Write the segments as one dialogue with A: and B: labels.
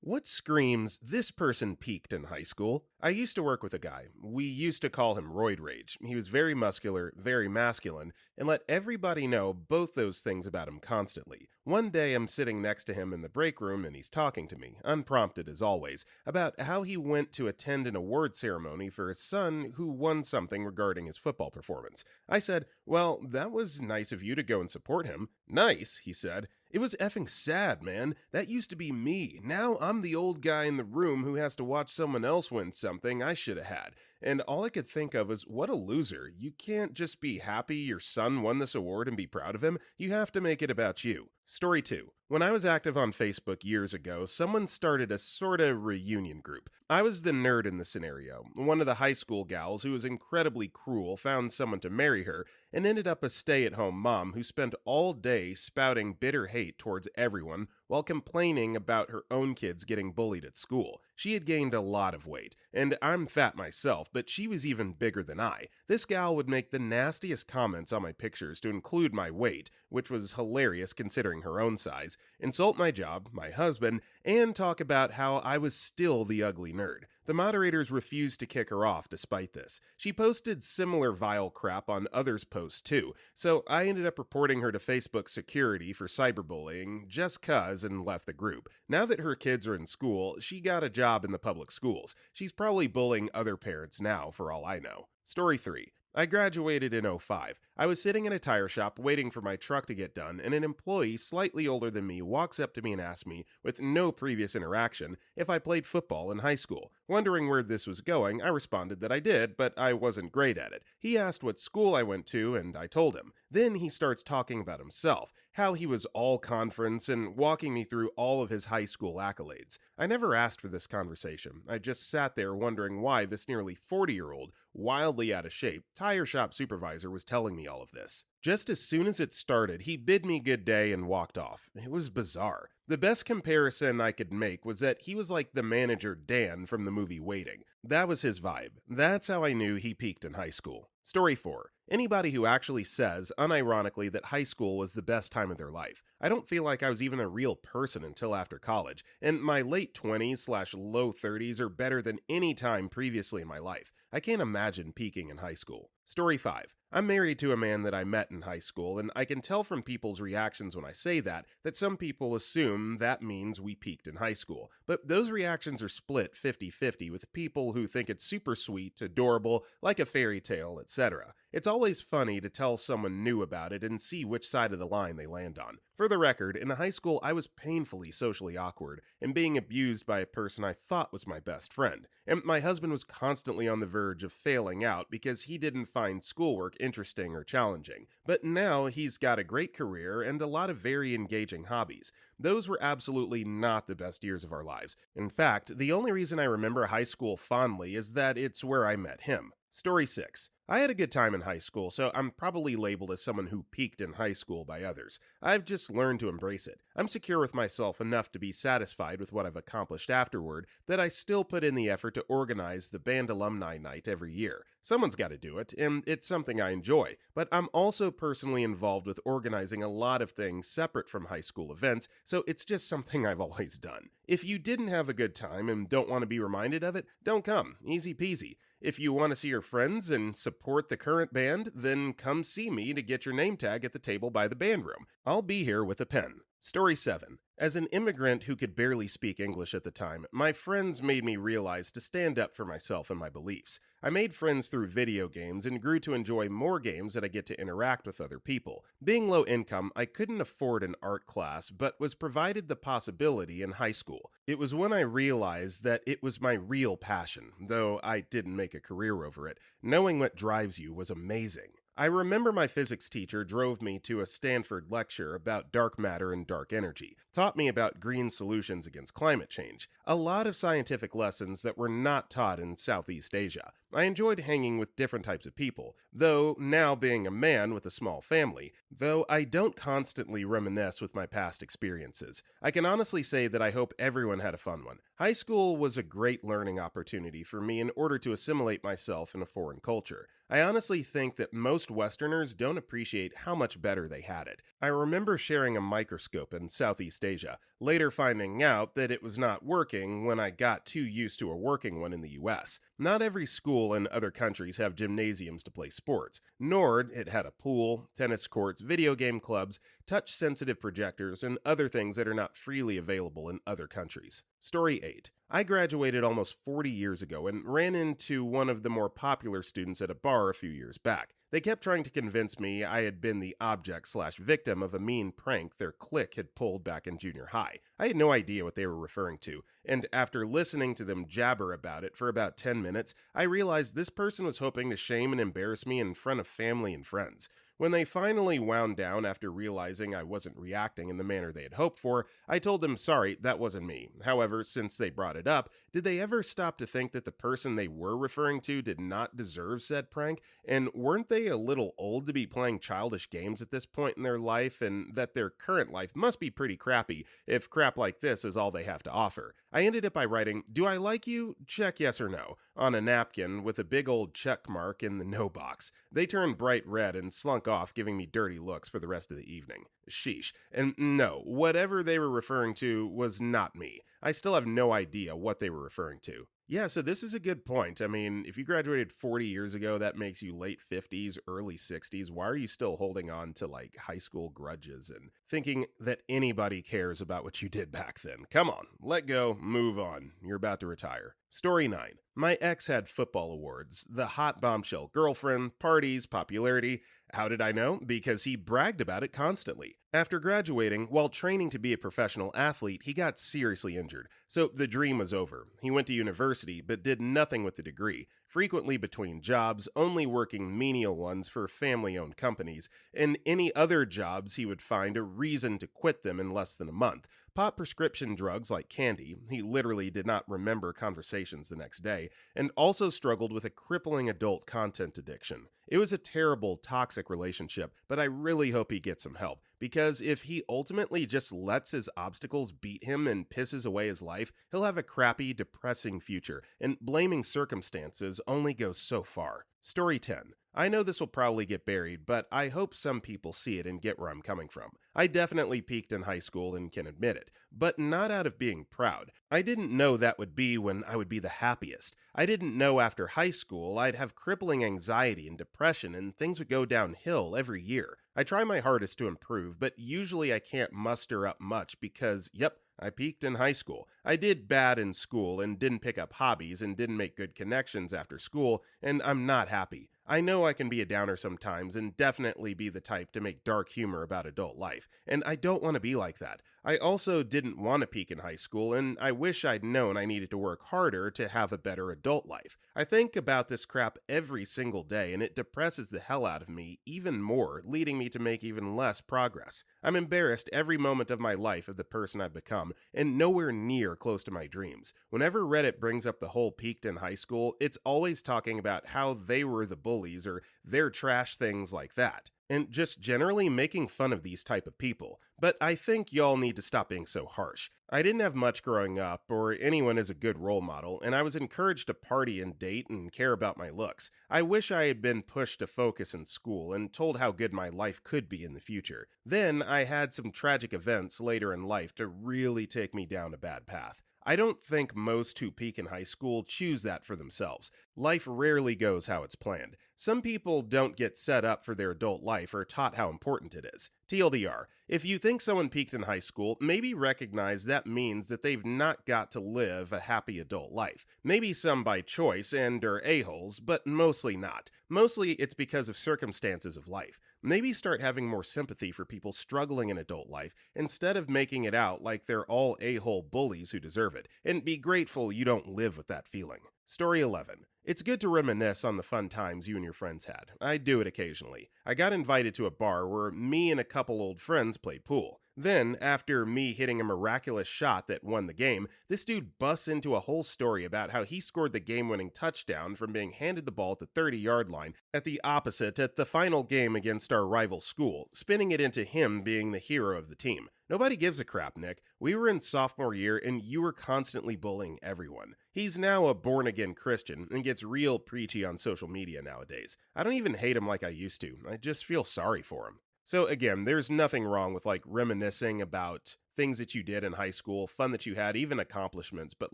A: What screams, this person peaked in high school? I used to work with a guy. We used to call him Roid Rage. He was very muscular, very masculine, and let everybody know both those things about him constantly. One day I'm sitting next to him in the break room and he's talking to me, unprompted as always, about how he went to attend an award ceremony for his son who won something regarding his football performance. I said, "Well, that was nice of you to go and support him." "Nice," he said. "It was effing sad, man. That used to be me. Now I'm the old guy in the room who has to watch someone else win something I should have had." And all I could think of was, what a loser. You can't just be happy your son won this award and be proud of him. You have to make it about you. Story 2. When I was active on Facebook years ago, someone started a sorta reunion group. I was the nerd in the scenario. One of the high school gals who was incredibly cruel found someone to marry her and ended up a stay-at-home mom who spent all day spouting bitter hate towards everyone while complaining about her own kids getting bullied at school. She had gained a lot of weight, and I'm fat myself, but she was even bigger than I. This gal would make the nastiest comments on my pictures to include my weight, which was hilarious considering her own size, insult my job, my husband, and talk about how I was still the ugly nerd. The moderators refused to kick her off despite this. She posted similar vile crap on others' posts too, so I ended up reporting her to Facebook security for cyberbullying just cuz and left the group. Now that her kids are in school, she got a job in the public schools. She's probably bullying other parents now for all I know. Story 3. I graduated in '05. I was sitting in a tire shop waiting for my truck to get done, and an employee slightly older than me walks up to me and asks me, with no previous interaction, if I played football in high school. Wondering where this was going, I responded that I did, but I wasn't great at it. He asked what school I went to, and I told him. Then he starts talking about himself, how he was all conference, and walking me through all of his high school accolades. I never asked for this conversation. I just sat there wondering why this nearly 40-year-old, wildly out of shape, tire shop supervisor was telling me all of this. Just as soon as it started, he bid me good day and walked off. It was bizarre. The best comparison I could make was that he was like the manager Dan from the movie Waiting. That was his vibe. That's how I knew he peaked in high school. Story 4. Anybody who actually says, unironically, that high school was the best time of their life. I don't feel like I was even a real person until after college, and my late 20s/low 30s are better than any time previously in my life. I can't imagine peaking in high school. Story 5. I'm married to a man that I met in high school, and I can tell from people's reactions when I say that some people assume that means we peaked in high school. But those reactions are split 50-50 with people who think it's super sweet, adorable, like a fairy tale, etc. It's always funny to tell someone new about it and see which side of the line they land on. For the record, in high school I was painfully socially awkward and being abused by a person I thought was my best friend. And my husband was constantly on the verge of failing out because he didn't find schoolwork interesting or challenging. But now he's got a great career and a lot of very engaging hobbies. Those were absolutely not the best years of our lives. In fact, the only reason I remember high school fondly is that it's where I met him. Story 6. I had a good time in high school, so I'm probably labeled as someone who peaked in high school by others. I've just learned to embrace it. I'm secure with myself enough to be satisfied with what I've accomplished afterward that I still put in the effort to organize the band alumni night every year. Someone's got to do it, and it's something I enjoy. But I'm also personally involved with organizing a lot of things separate from high school events, so it's just something I've always done. If you didn't have a good time and don't want to be reminded of it, don't come. Easy peasy. If you want to see your friends and support the current band, then come see me to get your name tag at the table by the band room. I'll be here with a pen. Story 7. As an immigrant who could barely speak English at the time, my friends made me realize to stand up for myself and my beliefs. I made friends through video games and grew to enjoy more games that I get to interact with other people. Being low income, I couldn't afford an art class, but was provided the possibility in high school. It was when I realized that it was my real passion, though I didn't make a career over it. Knowing what drives you was amazing. I remember my physics teacher drove me to a Stanford lecture about dark matter and dark energy, taught me about green solutions against climate change, a lot of scientific lessons that were not taught in Southeast Asia. I enjoyed hanging with different types of people, though now being a man with a small family, though I don't constantly reminisce with my past experiences. I can honestly say that I hope everyone had a fun one. High school was a great learning opportunity for me in order to assimilate myself in a foreign culture. I honestly think that most Westerners don't appreciate how much better they had it. I remember sharing a microscope in Southeast Asia, later finding out that it was not working when I got too used to a working one in the US. Not every school in other countries have gymnasiums to play sports, nor it had a pool, tennis courts, video game clubs, touch-sensitive projectors, and other things that are not freely available in other countries. Story 8. I graduated almost 40 years ago and ran into one of the more popular students at a bar a few years back. They kept trying to convince me I had been the object/victim of a mean prank their clique had pulled back in junior high. I had no idea what they were referring to, and after listening to them jabber about it for about 10 minutes, I realized this person was hoping to shame and embarrass me in front of family and friends. When they finally wound down after realizing I wasn't reacting in the manner they had hoped for, I told them sorry, that wasn't me. However, since they brought it up, did they ever stop to think that the person they were referring to did not deserve said prank? And weren't they a little old to be playing childish games at this point in their life, and that their current life must be pretty crappy if crap like this is all they have to offer? I ended up by writing, "Do I like you? Check yes or no," on a napkin with a big old check mark in the no box. They turned bright red and slunk off, giving me dirty looks for the rest of the evening. Sheesh. And no, whatever they were referring to was not me. I still have no idea what they were referring to. Yeah, so this is a good point. I mean, if you graduated 40 years ago, that makes you late 50s, early 60s. Why are you still holding on to like high school grudges and thinking that anybody cares about what you did back then? Come on, let go, move on. You're about to retire. Story 9. My ex had football awards, the hot bombshell girlfriend, parties, popularity. How did I know? Because he bragged about it constantly. After graduating, while training to be a professional athlete, he got seriously injured, so the dream was over. He went to university, but did nothing with the degree, frequently between jobs, only working menial ones for family-owned companies, and any other jobs he would find a reason to quit them in less than a month. Pop prescription drugs like candy, he literally did not remember conversations the next day, and also struggled with a crippling adult content addiction. It was a terrible, toxic relationship, but I really hope he gets some help, because if he ultimately just lets his obstacles beat him and pisses away his life, he'll have a crappy, depressing future, and blaming circumstances only goes so far. Story 10. I know this will probably get buried, but I hope some people see it and get where I'm coming from. I definitely peaked in high school and can admit it, but not out of being proud. I didn't know that would be when I would be the happiest. I didn't know after high school I'd have crippling anxiety and depression and things would go downhill every year. I try my hardest to improve, but usually I can't muster up much because, yep, I peaked in high school. I did bad in school and didn't pick up hobbies and didn't make good connections after school, and I'm not happy. I know I can be a downer sometimes and definitely be the type to make dark humor about adult life, and I don't want to be like that. I also didn't want to peak in high school, and I wish I'd known I needed to work harder to have a better adult life. I think about this crap every single day, and it depresses the hell out of me even more, leading me to make even less progress. I'm embarrassed every moment of my life of the person I've become, and nowhere near close to my dreams. Whenever Reddit brings up the whole peaked in high school, it's always talking about how they were the bullies or their trash, things like that, and just generally making fun of these type of people. But I think y'all need to stop being so harsh. I didn't have much growing up or anyone as a good role model, and I was encouraged to party and date and care about my looks. I wish I had been pushed to focus in school and told how good my life could be in the future. Then I had some tragic events later in life to really take me down a bad path. I don't think most who peak in high school choose that for themselves. Life rarely goes how it's planned. Some people don't get set up for their adult life or taught how important it is. TLDR, if you think someone peaked in high school, maybe recognize that means that they've not got to live a happy adult life. Maybe some by choice and are a-holes, but mostly not. Mostly it's because of circumstances of life. Maybe start having more sympathy for people struggling in adult life instead of making it out like they're all a-hole bullies who deserve it, and be grateful you don't live with that feeling. Story 11. It's good to reminisce on the fun times you and your friends had. I do it occasionally. I got invited to a bar where me and a couple old friends played pool. Then, after me hitting a miraculous shot that won the game, this dude busts into a whole story about how he scored the game winning touchdown from being handed the ball at the 30-yard line at the opposite at the final game against our rival school, spinning it into him being the hero of the team. Nobody gives a crap, Nick. We were in sophomore year and you were constantly bullying everyone. He's now a born again Christian and gets real preachy on social media nowadays. I don't even hate him like I used to, I just feel sorry for him. So again, there's nothing wrong with reminiscing about things that you did in high school, fun that you had, even accomplishments, but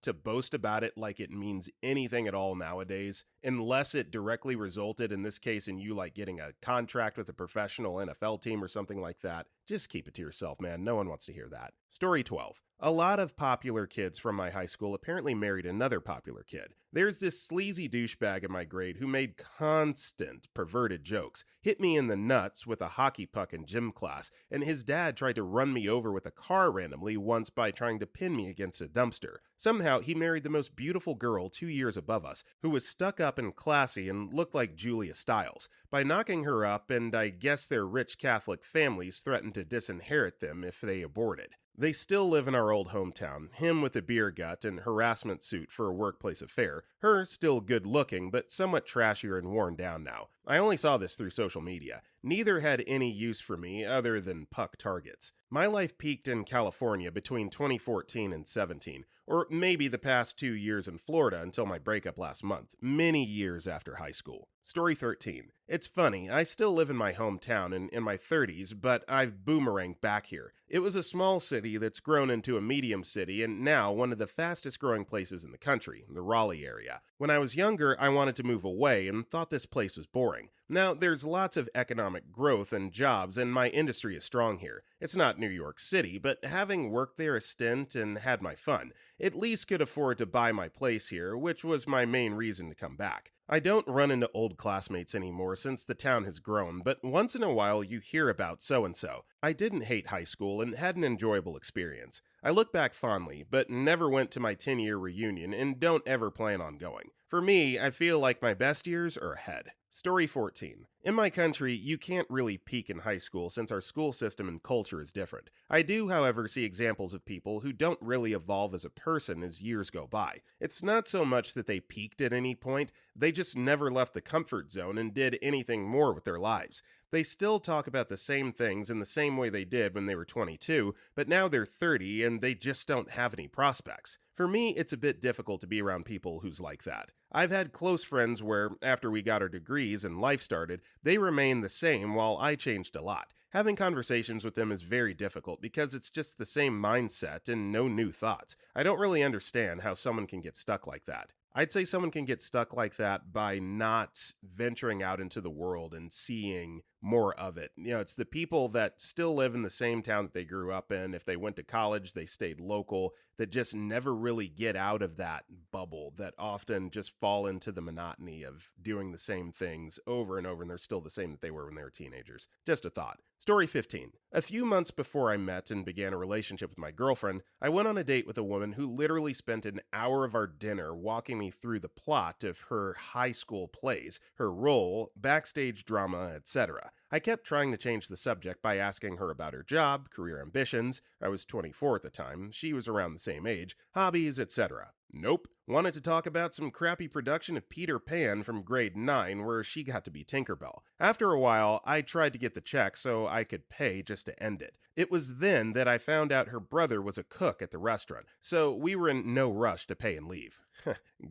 A: to boast about it like it means anything at all nowadays, unless it directly resulted in this case in you getting a contract with a professional NFL team or something like that, just keep it to yourself, man. No one wants to hear that. Story 12. A lot of popular kids from my high school apparently married another popular kid. There's this sleazy douchebag in my grade who made constant perverted jokes, hit me in the nuts with a hockey puck in gym class, and his dad tried to run me over with a car randomly once by trying to pin me against a dumpster. Somehow, he married the most beautiful girl 2 years above us, who was stuck up and classy and looked like Julia Stiles. By knocking her up, and I guess their rich Catholic families threatened to disinherit them if they aborted. They still live in our old hometown, him with a beer gut and harassment suit for a workplace affair, her still good looking but somewhat trashier and worn down now. I only saw this through social media. Neither had any use for me other than puck targets. My life peaked in California between 2014 and 17, or maybe the past 2 years in Florida until my breakup last month, many years after high school. Story 13. It's funny, I still live in my hometown and in my 30s, but I've boomeranged back here. It was a small city that's grown into a medium city and now one of the fastest growing places in the country, the Raleigh area. When I was younger, I wanted to move away and thought this place was boring. Now, there's lots of economic growth and jobs, and my industry is strong here. It's not New York City, but having worked there a stint and had my fun, at least could afford to buy my place here, which was my main reason to come back. I don't run into old classmates anymore since the town has grown, but once in a while you hear about so-and-so. I didn't hate high school and had an enjoyable experience. I look back fondly, but never went to my 10-year reunion and don't ever plan on going. For me, I feel like my best years are ahead. Story 14. In my country, you can't really peak in high school since our school system and culture is different. I do, however, see examples of people who don't really evolve as a person as years go by. It's not so much that they peaked at any point, they just never left the comfort zone and did anything more with their lives. They still talk about the same things in the same way they did when they were 22, but now they're 30 and they just don't have any prospects. For me, it's a bit difficult to be around people who's like that. I've had close friends where, after we got our degrees and life started, they remained the same while I changed a lot. Having conversations with them is very difficult because it's just the same mindset and no new thoughts. I don't really understand how someone can get stuck like that. I'd say someone can get stuck like that by not venturing out into the world and seeing more of it. It's the people that still live in the same town that they grew up in. If they went to college, they stayed local, that just never really get out of that bubble, that often just fall into the monotony of doing the same things over and over, and they're still the same that they were when they were teenagers. Just a thought. Story 15. A few months before I met and began a relationship with my girlfriend, I went on a date with a woman who literally spent an hour of our dinner walking me through the plot of her high school plays, her role, backstage drama, etc. I kept trying to change the subject by asking her about her job, career ambitions, I was 24 at the time, she was around the same age, hobbies, etc. Nope. Wanted to talk about some crappy production of Peter Pan from grade 9 where she got to be Tinkerbell. After a while, I tried to get the check so I could pay just to end it. It was then that I found out her brother was a cook at the restaurant, so we were in no rush to pay and leave.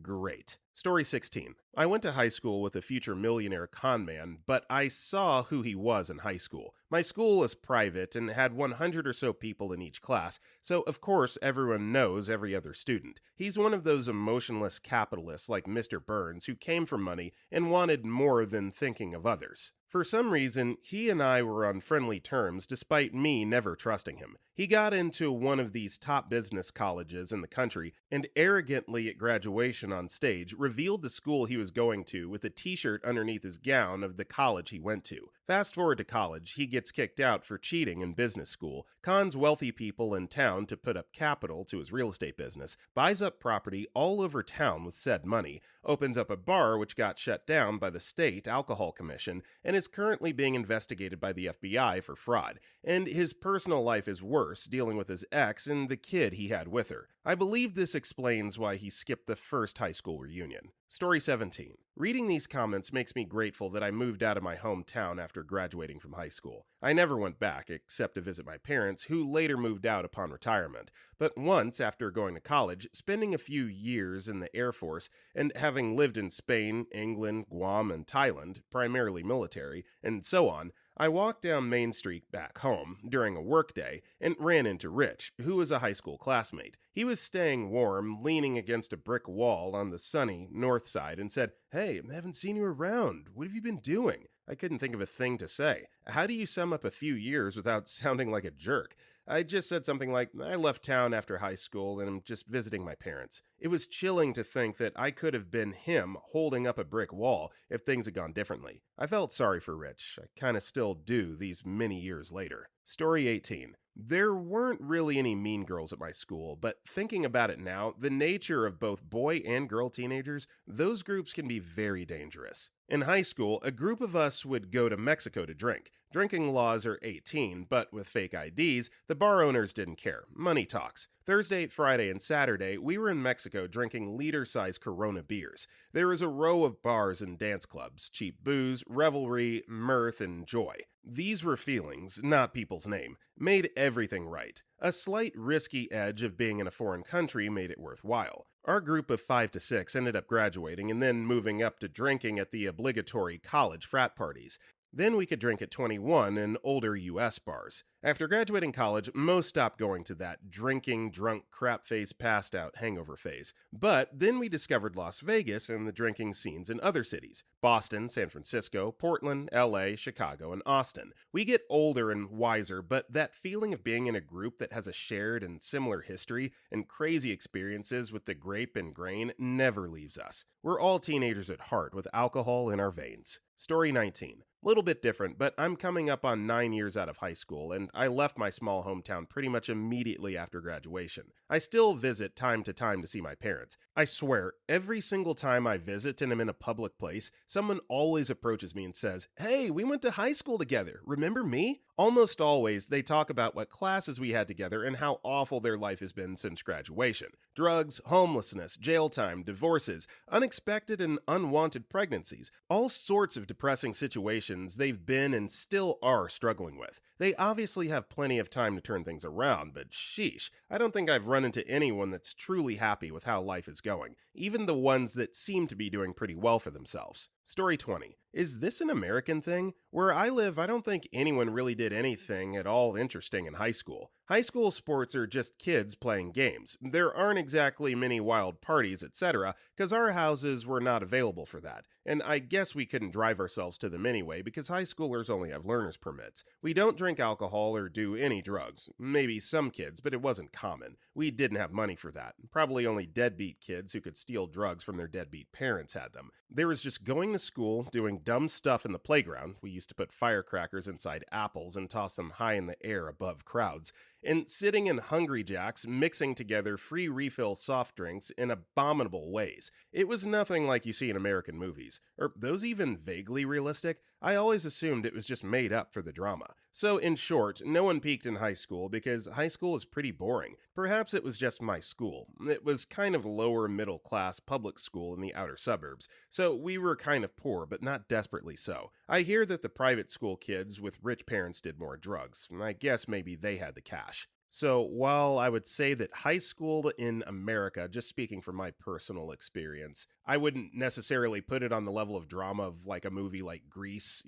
A: Great. Story 16. I went to high school with a future millionaire con man, but I saw who he was in high school. My school is private and had 100 or so people in each class, so of course everyone knows every other student. He's one of those emotionless capitalists like Mr. Burns who came for money and wanted more than thinking of others. For some reason, he and I were on friendly terms despite me never trusting him. He got into one of these top business colleges in the country and arrogantly at graduation on stage revealed the school he was going to with a t-shirt underneath his gown of the college he went to. Fast forward to college, he gets kicked out for cheating in business school, cons wealthy people in town to put up capital to his real estate business, buys up property all over town with said money, opens up a bar which got shut down by the state alcohol commission, and is currently being investigated by the FBI for fraud, and his personal life is worse, dealing with his ex and the kid he had with her. I believe this explains why he skipped the first high school reunion. Story 17. Reading these comments makes me grateful that I moved out of my hometown after graduating from high school. I never went back, except to visit my parents, who later moved out upon retirement. But once, after going to college, spending a few years in the Air Force, and having lived in Spain, England, Guam, and Thailand, primarily military, and so on, I walked down Main Street back home during a workday and ran into Rich, who was a high school classmate. He was staying warm, leaning against a brick wall on the sunny north side, and said, "Hey, I haven't seen you around. What have you been doing?" I couldn't think of a thing to say. How do you sum up a few years without sounding like a jerk? I just said something like, "I left town after high school and I'm just visiting my parents." It was chilling to think that I could have been him holding up a brick wall if things had gone differently. I felt sorry for Rich. I kinda still do these many years later. Story 18. There weren't really any mean girls at my school, but thinking about it now, the nature of both boy and girl teenagers, those groups can be very dangerous. In high school, a group of us would go to Mexico to drink. Drinking laws are 18, but with fake IDs, the bar owners didn't care. Money talks. Thursday, Friday, and Saturday, we were in Mexico drinking liter-sized Corona beers. There was a row of bars and dance clubs, cheap booze, revelry, mirth, and joy. These were feelings, not people's name, made everything right. A slight risky edge of being in a foreign country made it worthwhile. Our group of 5 to 6 ended up graduating and then moving up to drinking at the obligatory college frat parties. Then we could drink at 21 in older US bars. After graduating college, most stopped going to that drinking, drunk, crap face, passed out hangover phase. But then we discovered Las Vegas and the drinking scenes in other cities: Boston, San Francisco, Portland, LA, Chicago, and Austin. We get older and wiser, but that feeling of being in a group that has a shared and similar history and crazy experiences with the grape and grain never leaves us. We're all teenagers at heart with alcohol in our veins. Story 19. Little bit different, but I'm coming up on 9 years out of high school, and I left my small hometown pretty much immediately after graduation. I still visit time to time to see my parents. I swear, every single time I visit and am in a public place, someone always approaches me and says, "Hey, we went to high school together. Remember me?" Almost always, they talk about what classes we had together and how awful their life has been since graduation. Drugs, homelessness, jail time, divorces, unexpected and unwanted pregnancies, all sorts of depressing situations they've been and still are struggling with. They obviously have plenty of time to turn things around, but sheesh, I don't think I've run into anyone that's truly happy with how life is going, even the ones that seem to be doing pretty well for themselves. Story 20. Is this an American thing? Where I live, I don't think anyone really did anything at all interesting in high school. High school sports are just kids playing games. There aren't exactly many wild parties, etc., because our houses were not available for that. And I guess we couldn't drive ourselves to them anyway because high schoolers only have learner's permits. We don't drink alcohol or do any drugs. Maybe some kids, but it wasn't common. We didn't have money for that. Probably only deadbeat kids who could steal drugs from their deadbeat parents had them. There was just going to school, doing dumb stuff in the playground. We used to put firecrackers inside apples and toss them high in the air above crowds, and sitting in Hungry Jack's mixing together free refill soft drinks in abominable ways. It was nothing like you see in American movies. Are those even vaguely realistic? I always assumed it was just made up for the drama. So in short, no one peaked in high school because high school is pretty boring. Perhaps it was just my school. It was kind of lower middle class public school in the outer suburbs, so we were kind of poor, but not desperately so. I hear that the private school kids with rich parents did more drugs. I guess maybe they had the cash. So, while I would say that high school in America, just speaking from my personal experience, I wouldn't necessarily put it on the level of drama of like a movie like Grease,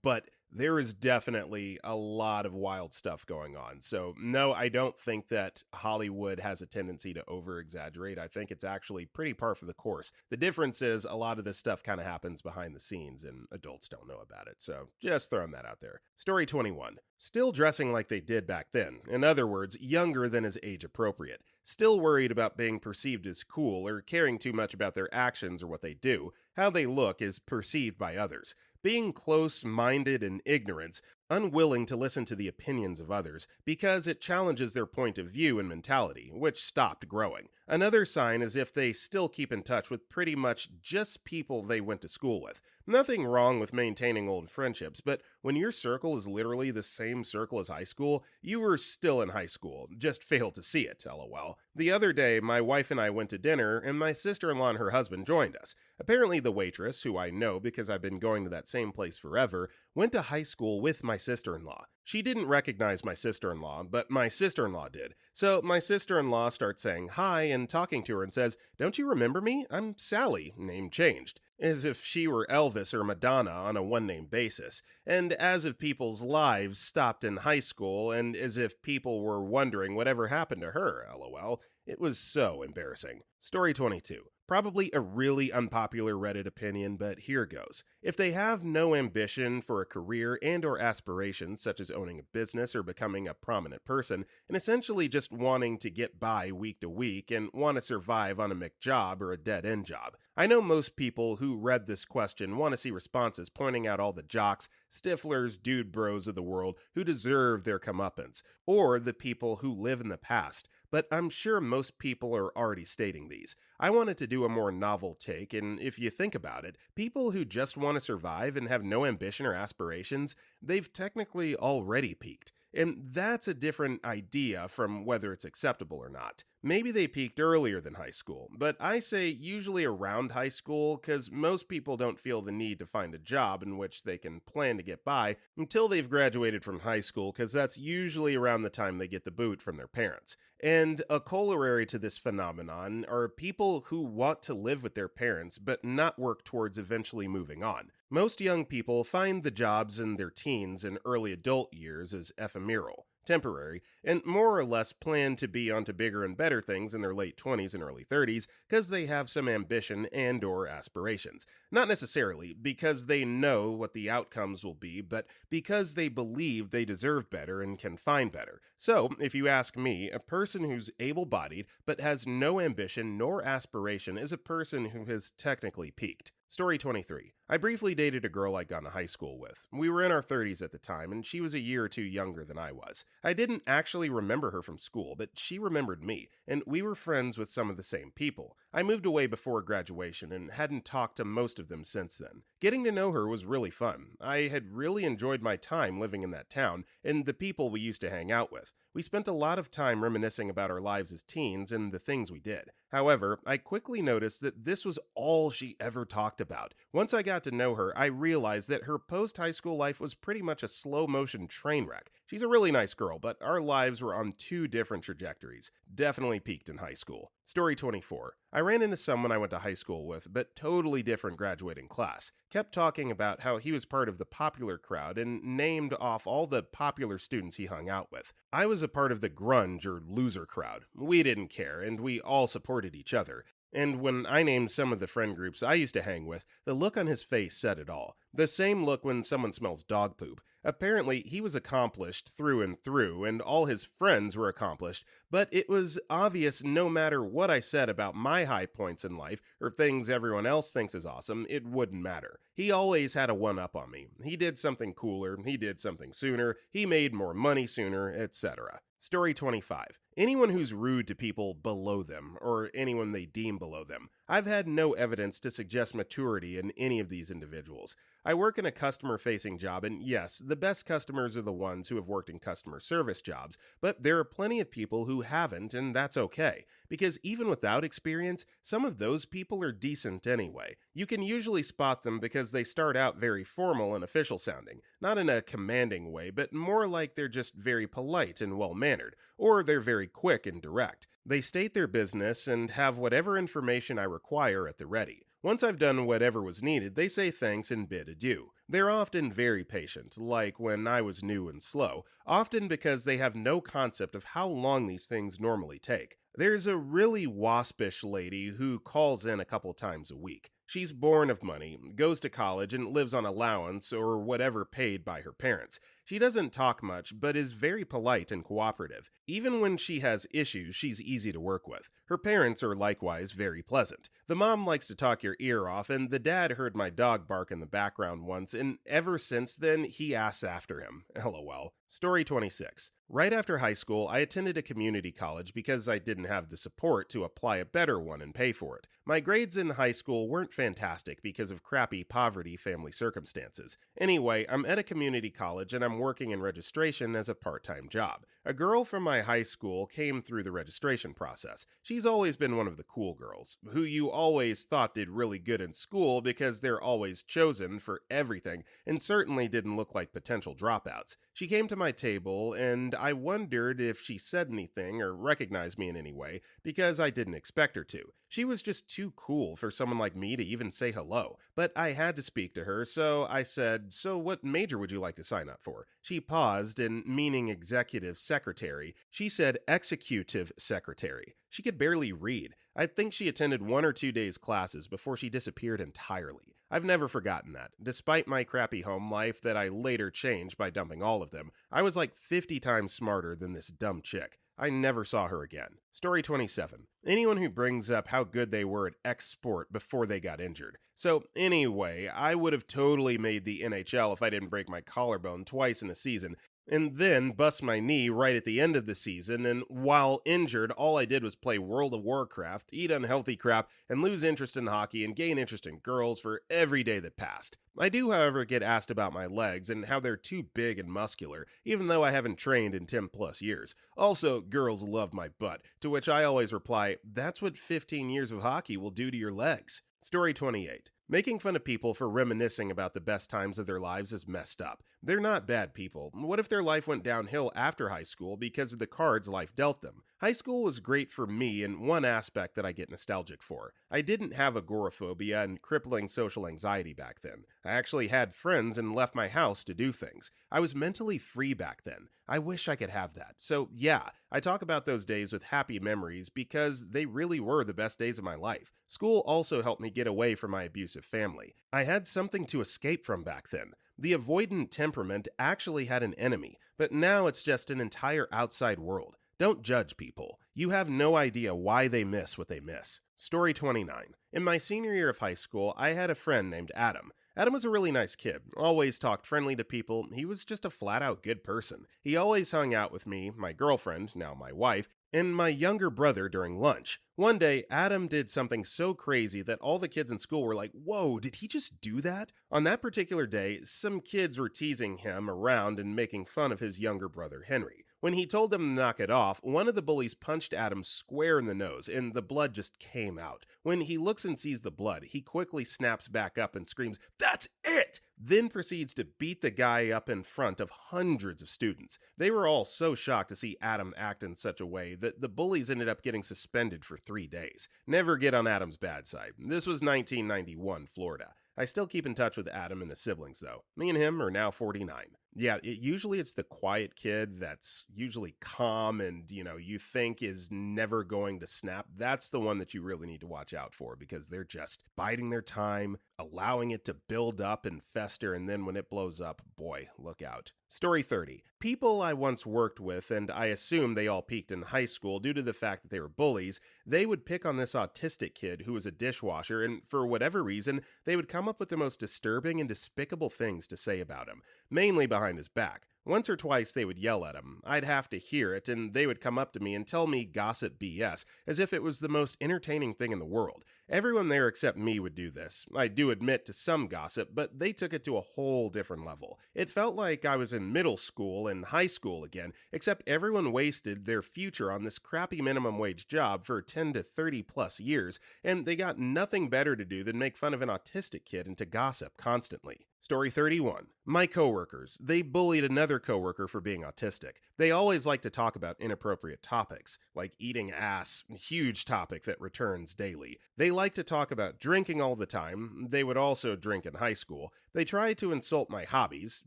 A: but there is definitely a lot of wild stuff going on. So, no, I don't think that Hollywood has a tendency to over exaggerate. I think it's actually pretty par for the course. The difference is a lot of this stuff kind of happens behind the scenes and adults don't know about it. So, just throwing that out there. Story 21. Still dressing like they did back then. In other words, younger than is age appropriate. Still worried about being perceived as cool or caring too much about their actions or what they do. How they look is perceived by others. Being close-minded and ignorance, unwilling to listen to the opinions of others because it challenges their point of view and mentality, which stopped growing. Another sign is if they still keep in touch with pretty much just people they went to school with. Nothing wrong with maintaining old friendships, but when your circle is literally the same circle as high school, you were still in high school, just failed to see it, lol. The other day, my wife and I went to dinner, and my sister-in-law and her husband joined us. Apparently the waitress, who I know because I've been going to that same place forever, went to high school with my sister-in-law. She didn't recognize my sister-in-law, but my sister-in-law did. So my sister-in-law starts saying hi and talking to her and says, "Don't you remember me? I'm Sally, name changed." As if she were Elvis or Madonna on a one-name basis, and as if people's lives stopped in high school, and as if people were wondering whatever happened to her, lol. It was so embarrassing. Story 22. Probably a really unpopular Reddit opinion, but here goes. If they have no ambition for a career and or aspirations such as owning a business or becoming a prominent person, and essentially just wanting to get by week to week and want to survive on a McJob or a dead-end job. I know most people who read this question want to see responses pointing out all the jocks, Stiflers, dude bros of the world who deserve their comeuppance, or the people who live in the past, but I'm sure most people are already stating these. I wanted to do a more novel take, and if you think about it, people who just want to survive and have no ambition or aspirations, they've technically already peaked. And that's a different idea from whether it's acceptable or not. Maybe they peaked earlier than high school, but I say usually around high school because most people don't feel the need to find a job in which they can plan to get by until they've graduated from high school, because that's usually around the time they get the boot from their parents. And a corollary to this phenomenon are people who want to live with their parents but not work towards eventually moving on. Most young people find the jobs in their teens and early adult years as ephemeral, temporary, and more or less plan to be onto bigger and better things in their late 20s and early 30s because they have some ambition and or aspirations. Not necessarily because they know what the outcomes will be, but because they believe they deserve better and can find better. So, if you ask me, a person who's able-bodied but has no ambition nor aspiration is a person who has technically peaked. Story 23. I briefly dated a girl I'd gone to high school with. We were in our 30s at the time, and she was a year or two younger than I was. I didn't actually remember her from school, but she remembered me, and we were friends with some of the same people. I moved away before graduation and hadn't talked to most of them since then. Getting to know her was really fun. I had really enjoyed my time living in that town and the people we used to hang out with. We spent a lot of time reminiscing about our lives as teens and the things we did. However, I quickly noticed that this was all she ever talked about. Once I got to know her, I realized that her post-high school life was pretty much a slow-motion train wreck. She's a really nice girl, but our lives were on two different trajectories. Definitely peaked in high school. Story 24. I ran into someone I went to high school with, but totally different graduating class. Kept talking about how he was part of the popular crowd and named off all the popular students he hung out with. I was a part of the grunge or loser crowd. We didn't care, and we all supported each other. And when I named some of the friend groups I used to hang with, the look on his face said it all. The same look when someone smells dog poop. Apparently, he was accomplished through and through, and all his friends were accomplished, but it was obvious no matter what I said about my high points in life, or things everyone else thinks is awesome, it wouldn't matter. He always had a one-up on me. He did something cooler, he did something sooner, he made more money sooner, etc. Story 25. Anyone who's rude to people below them, or anyone they deem below them. I've had no evidence to suggest maturity in any of these individuals. I work in a customer-facing job, and yes, the best customers are the ones who have worked in customer service jobs, but there are plenty of people who haven't, and that's okay, because even without experience, some of those people are decent anyway. You can usually spot them because they start out very formal and official sounding, not in a commanding way, but more like they're just very polite and well-mannered, or they're very quick and direct. They state their business and have whatever information I require at the ready. Once I've done whatever was needed, they say thanks and bid adieu. They're often very patient, like when I was new and slow, often because they have no concept of how long these things normally take. There's a really waspish lady who calls in a couple times a week. She's born of money, goes to college, and lives on allowance or whatever paid by her parents. She doesn't talk much, but is very polite and cooperative. Even when she has issues, she's easy to work with. Her parents are likewise very pleasant. The mom likes to talk your ear off, and the dad heard my dog bark in the background once, and ever since then, he asks after him. LOL. Story 26. Right after high school, I attended a community college because I didn't have the support to apply a better one and pay for it. My grades in high school weren't fantastic because of crappy poverty family circumstances. Anyway, I'm at a community college and I'm working in registration as a part-time job. A girl from my high school came through the registration process. She's always been one of the cool girls, who you always thought did really good in school because they're always chosen for everything, and certainly didn't look like potential dropouts. She came to my table, and I wondered if she said anything or recognized me in any way, because I didn't expect her to. She was just too cool for someone like me to even say hello, but I had to speak to her, so I said, "So what major would you like to sign up for?" She paused, and meaning executive secretary, she said executive secretary. She could barely read. I think she attended 1 or 2 days classes before she disappeared entirely. I've never forgotten that. Despite my crappy home life that I later changed by dumping all of them, I was like 50 times smarter than this dumb chick. I never saw her again. Story 27. Anyone who brings up how good they were at X sport before they got injured. So anyway, I would have totally made the NHL if I didn't break my collarbone twice in a season, and then bust my knee right at the end of the season, and while injured, all I did was play World of Warcraft, eat unhealthy crap, and lose interest in hockey and gain interest in girls for every day that passed. I do, however, get asked about my legs and how they're too big and muscular, even though I haven't trained in 10 plus years. Also, girls love my butt, to which I always reply, that's what 15 years of hockey will do to your legs. Story 28. Making fun of people for reminiscing about the best times of their lives is messed up. They're not bad people. What if their life went downhill after high school because of the cards life dealt them? High school was great for me in one aspect that I get nostalgic for. I didn't have agoraphobia and crippling social anxiety back then. I actually had friends and left my house to do things. I was mentally free back then. I wish I could have that. So yeah, I talk about those days with happy memories because they really were the best days of my life. School also helped me get away from my abusive family. I had something to escape from back then. The avoidant temperament actually had an enemy, but now it's just an entire outside world. Don't judge people. You have no idea why they miss what they miss. Story 29. In my senior year of high school, I had a friend named Adam. Adam was a really nice kid, always talked friendly to people. He was just a flat-out good person. He always hung out with me, my girlfriend, now my wife, and my younger brother during lunch. One day, Adam did something so crazy that all the kids in school were like, "Whoa, did he just do that?" On that particular day, some kids were teasing him around and making fun of his younger brother, Henry. When he told them to knock it off, one of the bullies punched Adam square in the nose, and the blood just came out. When he looks and sees the blood, he quickly snaps back up and screams, "That's it!" Then proceeds to beat the guy up in front of hundreds of students. They were all so shocked to see Adam act in such a way that the bullies ended up getting suspended for 3 days. Never get on Adam's bad side. This was 1991, Florida. I still keep in touch with Adam and the siblings, though. Me and him are now 49. Yeah, usually it's the quiet kid that's usually calm and, you think is never going to snap. That's the one that you really need to watch out for because they're just biding their time, allowing it to build up and fester, and then when it blows up, boy, look out. Story 30. People I once worked with, and I assume they all peaked in high school due to the fact that they were bullies, they would pick on this autistic kid who was a dishwasher, and for whatever reason, they would come up with the most disturbing and despicable things to say about him, mainly behind his back. Once or twice they would yell at him. I'd have to hear it, and they would come up to me and tell me gossip BS, as if it was the most entertaining thing in the world. Everyone there except me would do this. I do admit to some gossip, but they took it to a whole different level. It felt like I was in middle school and high school again, except everyone wasted their future on this crappy minimum wage job for 10 to 30 plus years, and they got nothing better to do than make fun of an autistic kid and to gossip constantly. Story 31. My coworkers. They bullied another coworker for being autistic. They always like to talk about inappropriate topics, like eating ass, huge topic that returns daily. They like to talk about drinking all the time. They would also drink in high school. They try to insult my hobbies.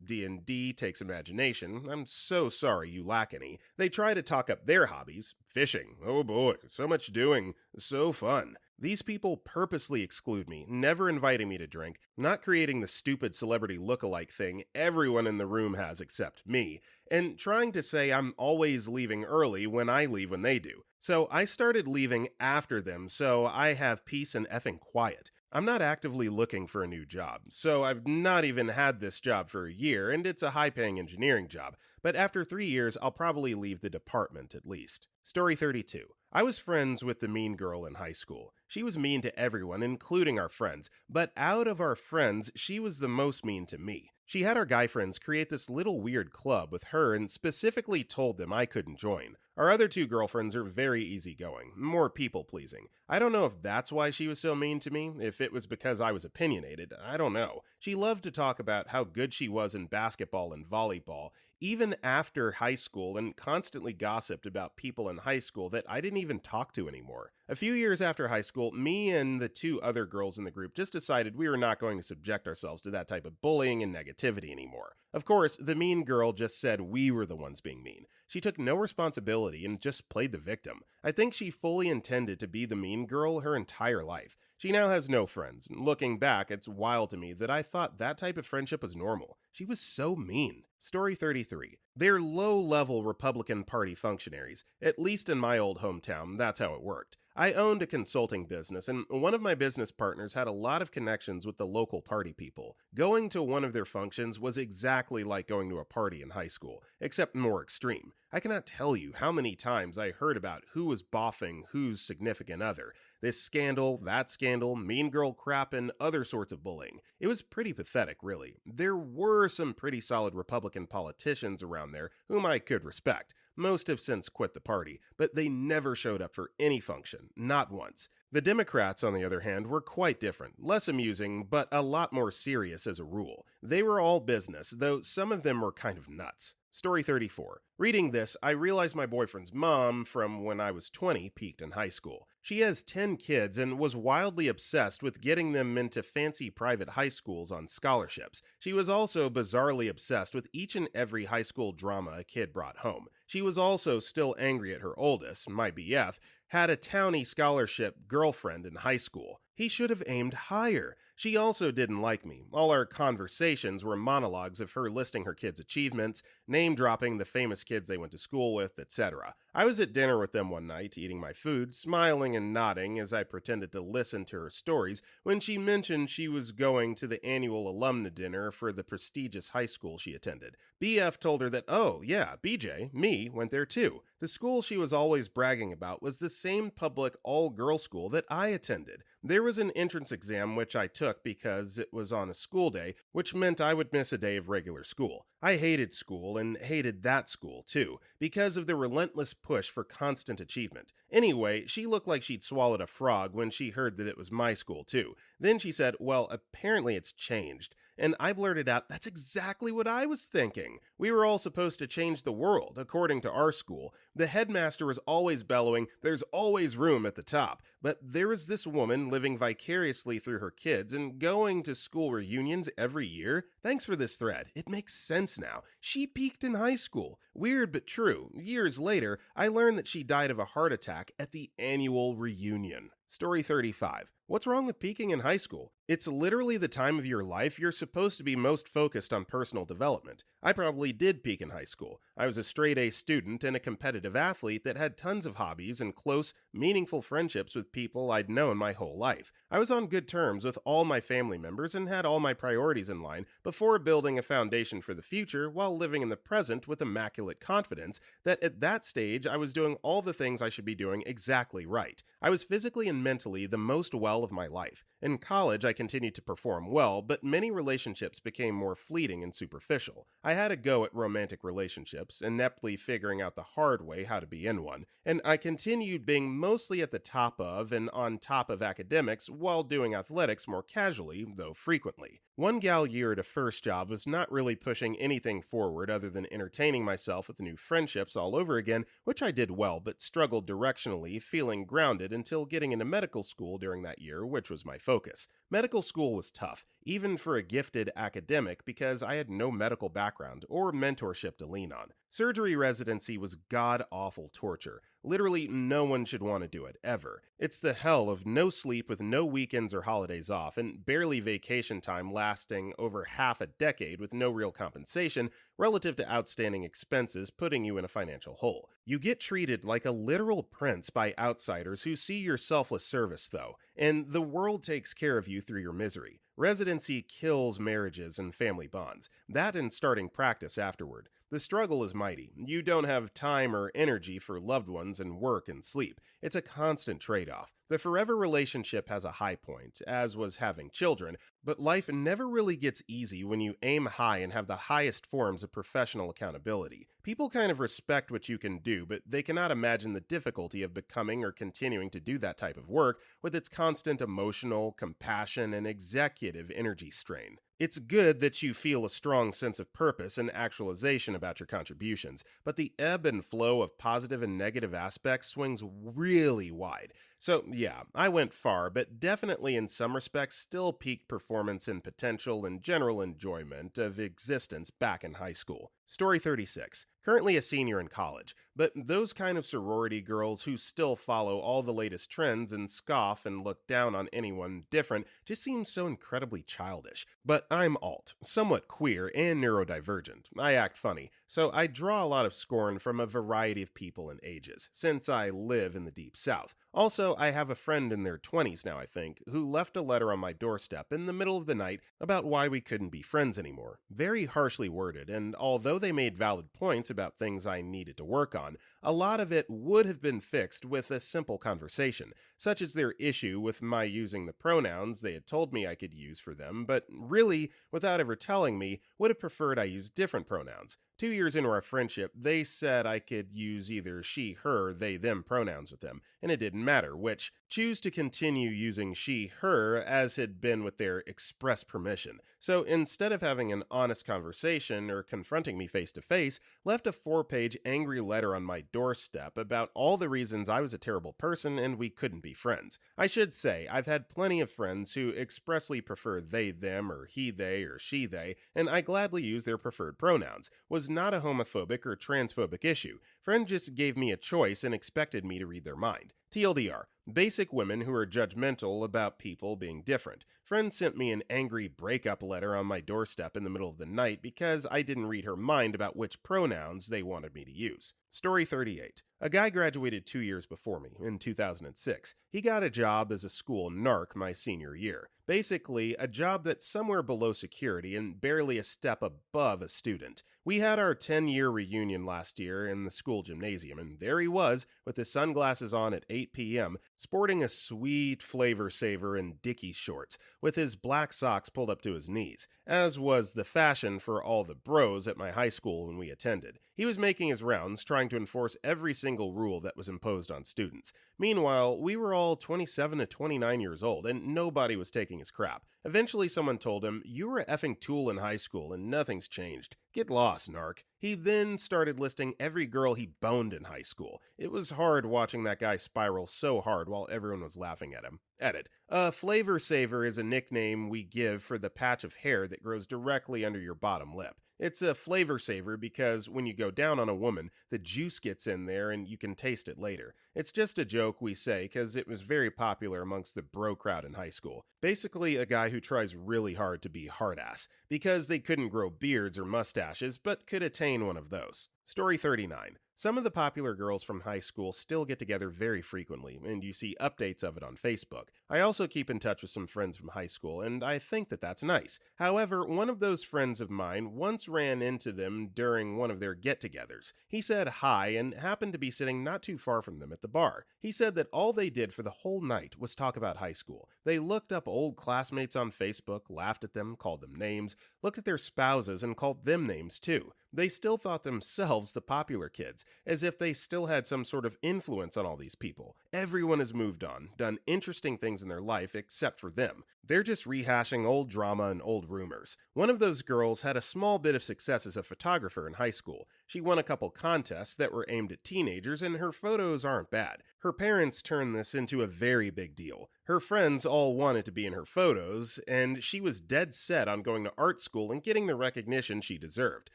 A: D&D takes imagination. I'm so sorry you lack any. They try to talk up their hobbies. Fishing. Oh boy, so much doing. So fun. These people purposely exclude me, never inviting me to drink, not creating the stupid celebrity look-alike thing everyone in the room has except me, and trying to say I'm always leaving early when I leave when they do. So I started leaving after them so I have peace and effing quiet. I'm not actively looking for a new job, so I've not even had this job for a year, and it's a high paying engineering job, but after 3 years, I'll probably leave the department at least. Story 32. I was friends with the mean girl in high school. She was mean to everyone, including our friends, but out of our friends, she was the most mean to me. She had our guy friends create this little weird club with her and specifically told them I couldn't join. Our other two girlfriends are very easygoing, more people pleasing. I don't know if that's why she was so mean to me, if it was because I was opinionated, I don't know. She loved to talk about how good she was in basketball and volleyball, even after high school, and constantly gossiped about people in high school that I didn't even talk to anymore. A few years after high school, me and the two other girls in the group just decided we were not going to subject ourselves to that type of bullying and negativity anymore. Of course, the mean girl just said we were the ones being mean. She took no responsibility and just played the victim. I think she fully intended to be the mean girl her entire life. She now has no friends. Looking back, it's wild to me that I thought that type of friendship was normal. She was so mean. Story 33. They're low-level Republican Party functionaries. At least in my old hometown, that's how it worked. I owned a consulting business, and one of my business partners had a lot of connections with the local party people. Going to one of their functions was exactly like going to a party in high school, except more extreme. I cannot tell you how many times I heard about who was boffing whose significant other. This scandal, that scandal, mean girl crap, and other sorts of bullying. It was pretty pathetic, really. There were some pretty solid Republican politicians around there whom I could respect. Most have since quit the party, but they never showed up for any function, not once. The Democrats, on the other hand, were quite different, less amusing, but a lot more serious as a rule. They were all business, though some of them were kind of nuts. Story 34. Reading this, I realized my boyfriend's mom, from when I was 20, peaked in high school. She has 10 kids and was wildly obsessed with getting them into fancy private high schools on scholarships. She was also bizarrely obsessed with each and every high school drama a kid brought home. She was also still angry at her oldest, my BF, had a townie scholarship girlfriend in high school. He should have aimed higher. She also didn't like me. All our conversations were monologues of her listing her kids' achievements, name-dropping the famous kids they went to school with, etc. I was at dinner with them one night, eating my food, smiling and nodding as I pretended to listen to her stories, when she mentioned she was going to the annual alumna dinner for the prestigious high school she attended. BF told her that, oh, yeah, BJ, me, went there too. The school she was always bragging about was the same public all-girl school that I attended. There was an entrance exam which I took because it was on a school day, which meant I would miss a day of regular school. I hated school and hated that school too, because of the relentless push for constant achievement. Anyway, she looked like she'd swallowed a frog when she heard that it was my school too. Then she said, well, apparently it's changed. And I blurted out, that's exactly what I was thinking. We were all supposed to change the world, according to our school. The headmaster was always bellowing, there's always room at the top. But there was this woman living vicariously through her kids and going to school reunions every year. Thanks for this thread. It makes sense now. She peaked in high school. Weird but true. Years later, I learned that she died of a heart attack at the annual reunion. Story 35. What's wrong with peaking in high school? It's literally the time of your life you're supposed to be most focused on personal development. I probably did peak in high school. I was a straight-A student and a competitive athlete that had tons of hobbies and close, meaningful friendships with people I'd known my whole life. I was on good terms with all my family members and had all my priorities in line before building a foundation for the future while living in the present with immaculate confidence that at that stage I was doing all the things I should be doing exactly right. I was physically and mentally the most well of my life. In college, I continued to perform well, but many relationships became more fleeting and superficial. I had a go at romantic relationships, ineptly figuring out the hard way how to be in one, and I continued being mostly at the top of and on top of academics while doing athletics more casually, though frequently. One gal year at a first job was not really pushing anything forward other than entertaining myself with new friendships all over again, which I did well, but struggled directionally, feeling grounded until getting into medical school during that year, which was my focus. Medical school was tough, even for a gifted academic, because I had no medical background or mentorship to lean on. Surgery residency was god-awful torture. Literally, no one should want to do it, ever. It's the hell of no sleep with no weekends or holidays off, and barely vacation time lasting over half a decade with no real compensation relative to outstanding expenses, putting you in a financial hole. You get treated like a literal prince by outsiders who see your selfless service, though, and the world takes care of you through your misery. Residency kills marriages and family bonds, that and starting practice afterward. The struggle is mighty. You don't have time or energy for loved ones and work and sleep. It's a constant trade-off. The forever relationship has a high point, as was having children, but life never really gets easy when you aim high and have the highest forms of professional accountability. People kind of respect what you can do, but they cannot imagine the difficulty of becoming or continuing to do that type of work with its constant emotional, compassion, and executive energy strain. It's good that you feel a strong sense of purpose and actualization about your contributions, but the ebb and flow of positive and negative aspects swings really wide. So, yeah, I went far, but definitely in some respects still peaked performance and potential and general enjoyment of existence back in high school. Story 36. Currently a senior in college, but those kind of sorority girls who still follow all the latest trends and scoff and look down on anyone different just seem so incredibly childish. But I'm alt, somewhat queer and neurodivergent. I act funny, so I draw a lot of scorn from a variety of people and ages, since I live in the deep south. Also, I have a friend in their 20s now, I think, who left a letter on my doorstep in the middle of the night about why we couldn't be friends anymore. Very harshly worded, and although they made valid points about things I needed to work on, a lot of it would have been fixed with a simple conversation, such as their issue with my using the pronouns they had told me I could use for them, but really, without ever telling me, would have preferred I use different pronouns. 2 years into our friendship, they said I could use either she, her, they, them pronouns with them, and it didn't matter which. Choose to continue using she, her, as had been with their express permission. So instead of having an honest conversation or confronting me face to face, left a 4-page angry letter on my doorstep about all the reasons I was a terrible person and we couldn't be friends. I should say, I've had plenty of friends who expressly prefer they, them, or he, they, or she, they, and I gladly use their preferred pronouns. Was not a homophobic or transphobic issue. Friend just gave me a choice and expected me to read their mind. TLDR. Basic women who are judgmental about people being different. Friend sent me an angry breakup letter on my doorstep in the middle of the night because I didn't read her mind about which pronouns they wanted me to use. Story 38. A guy graduated 2 years before me, in 2006. He got a job as a school narc my senior year. Basically, a job that's somewhere below security and barely a step above a student. We had our 10-year reunion last year in the school gymnasium, and there he was, with his sunglasses on at 8 p.m., sporting a sweet Flavor Saver and Dickies shorts, with his black socks pulled up to his knees, as was the fashion for all the bros at my high school when we attended. He was making his rounds, trying to enforce every single rule that was imposed on students. Meanwhile, we were all 27 to 29 years old, and nobody was taking his crap. Eventually someone told him, "You were an effing tool in high school, and nothing's changed. Get lost, narc." He then started listing every girl he boned in high school. It was hard watching that guy spiral so hard while everyone was laughing at him. Edit. A Flavor Saver is a nickname we give for the patch of hair that grows directly under your bottom lip. It's a flavor saver because when you go down on a woman, the juice gets in there and you can taste it later. It's just a joke we say because it was very popular amongst the bro crowd in high school. Basically, a guy who tries really hard to be hard-ass because they couldn't grow beards or mustaches but could attain one of those. Story 39. Some of the popular girls from high school still get together very frequently, and you see updates of it on Facebook. I also keep in touch with some friends from high school, and I think that that's nice. However, one of those friends of mine once ran into them during one of their get-togethers. He said hi and happened to be sitting not too far from them at the bar. He said that all they did for the whole night was talk about high school. They looked up old classmates on Facebook, laughed at them, called them names, looked at their spouses, and called them names too. They still thought themselves the popular kids, as if they still had some sort of influence on all these people. Everyone has moved on, done interesting things in their life except for them. They're just rehashing old drama and old rumors. One of those girls had a small bit of success as a photographer in high school. She won a couple contests that were aimed at teenagers, and her photos aren't bad. Her parents turned this into a very big deal. Her friends all wanted to be in her photos, and she was dead set on going to art school and getting the recognition she deserved.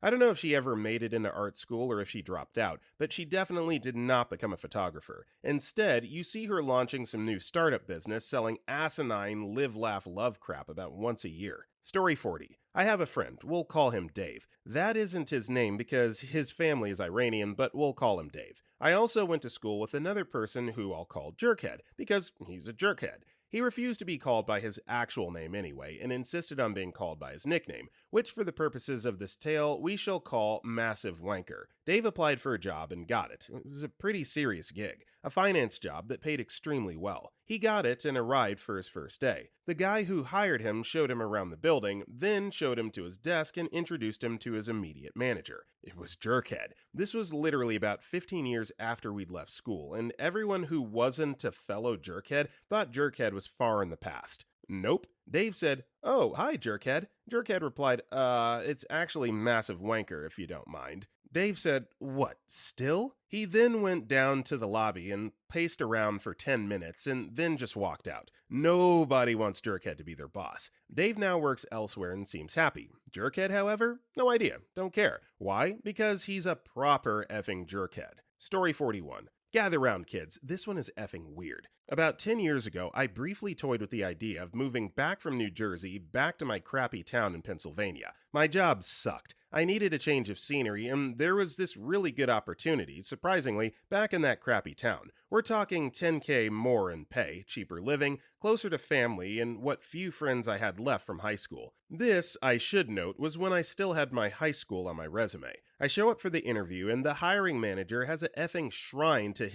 A: I don't know if she ever made it into art school or if she dropped out, but she definitely did not become a photographer. Instead, you see her launching some new startup business selling asinine live, laugh, love crap about once a year. Story 40. I have a friend. We'll call him Dave. That isn't his name because his family is Iranian, but we'll call him Dave. I also went to school with another person who I'll call Jerkhead because he's a jerkhead. He refused to be called by his actual name anyway, and insisted on being called by his nickname, which for the purposes of this tale we shall call Massive Wanker. Dave applied for a job and got it. It was a pretty serious gig, a finance job that paid extremely well. He got it and arrived for his first day. The guy who hired him showed him around the building, then showed him to his desk and introduced him to his immediate manager. It was Jerkhead. This was literally about 15 years after we'd left school, and everyone who wasn't a fellow Jerkhead thought Jerkhead was far in the past. Nope. Dave said, "Oh, hi, Jerkhead." Jerkhead replied, it's actually Massive Wanker, if you don't mind." Dave said, "What, still?" He then went down to the lobby and paced around for 10 minutes and then just walked out. Nobody wants Jerkhead to be their boss. Dave now works elsewhere and seems happy. Jerkhead, however, no idea, don't care. Why? Because he's a proper effing jerkhead. Story 41. Gather round, kids. This one is effing weird. About 10 years ago, I briefly toyed with the idea of moving back from New Jersey back to my crappy town in Pennsylvania. My job sucked. I needed a change of scenery, and there was this really good opportunity, surprisingly, back in that crappy town. We're talking $10K more in pay, cheaper living, closer to family, and what few friends I had left from high school. This, I should note, was when I still had my high school on my resume. I show up for the interview, and the hiring manager has a effing shrine to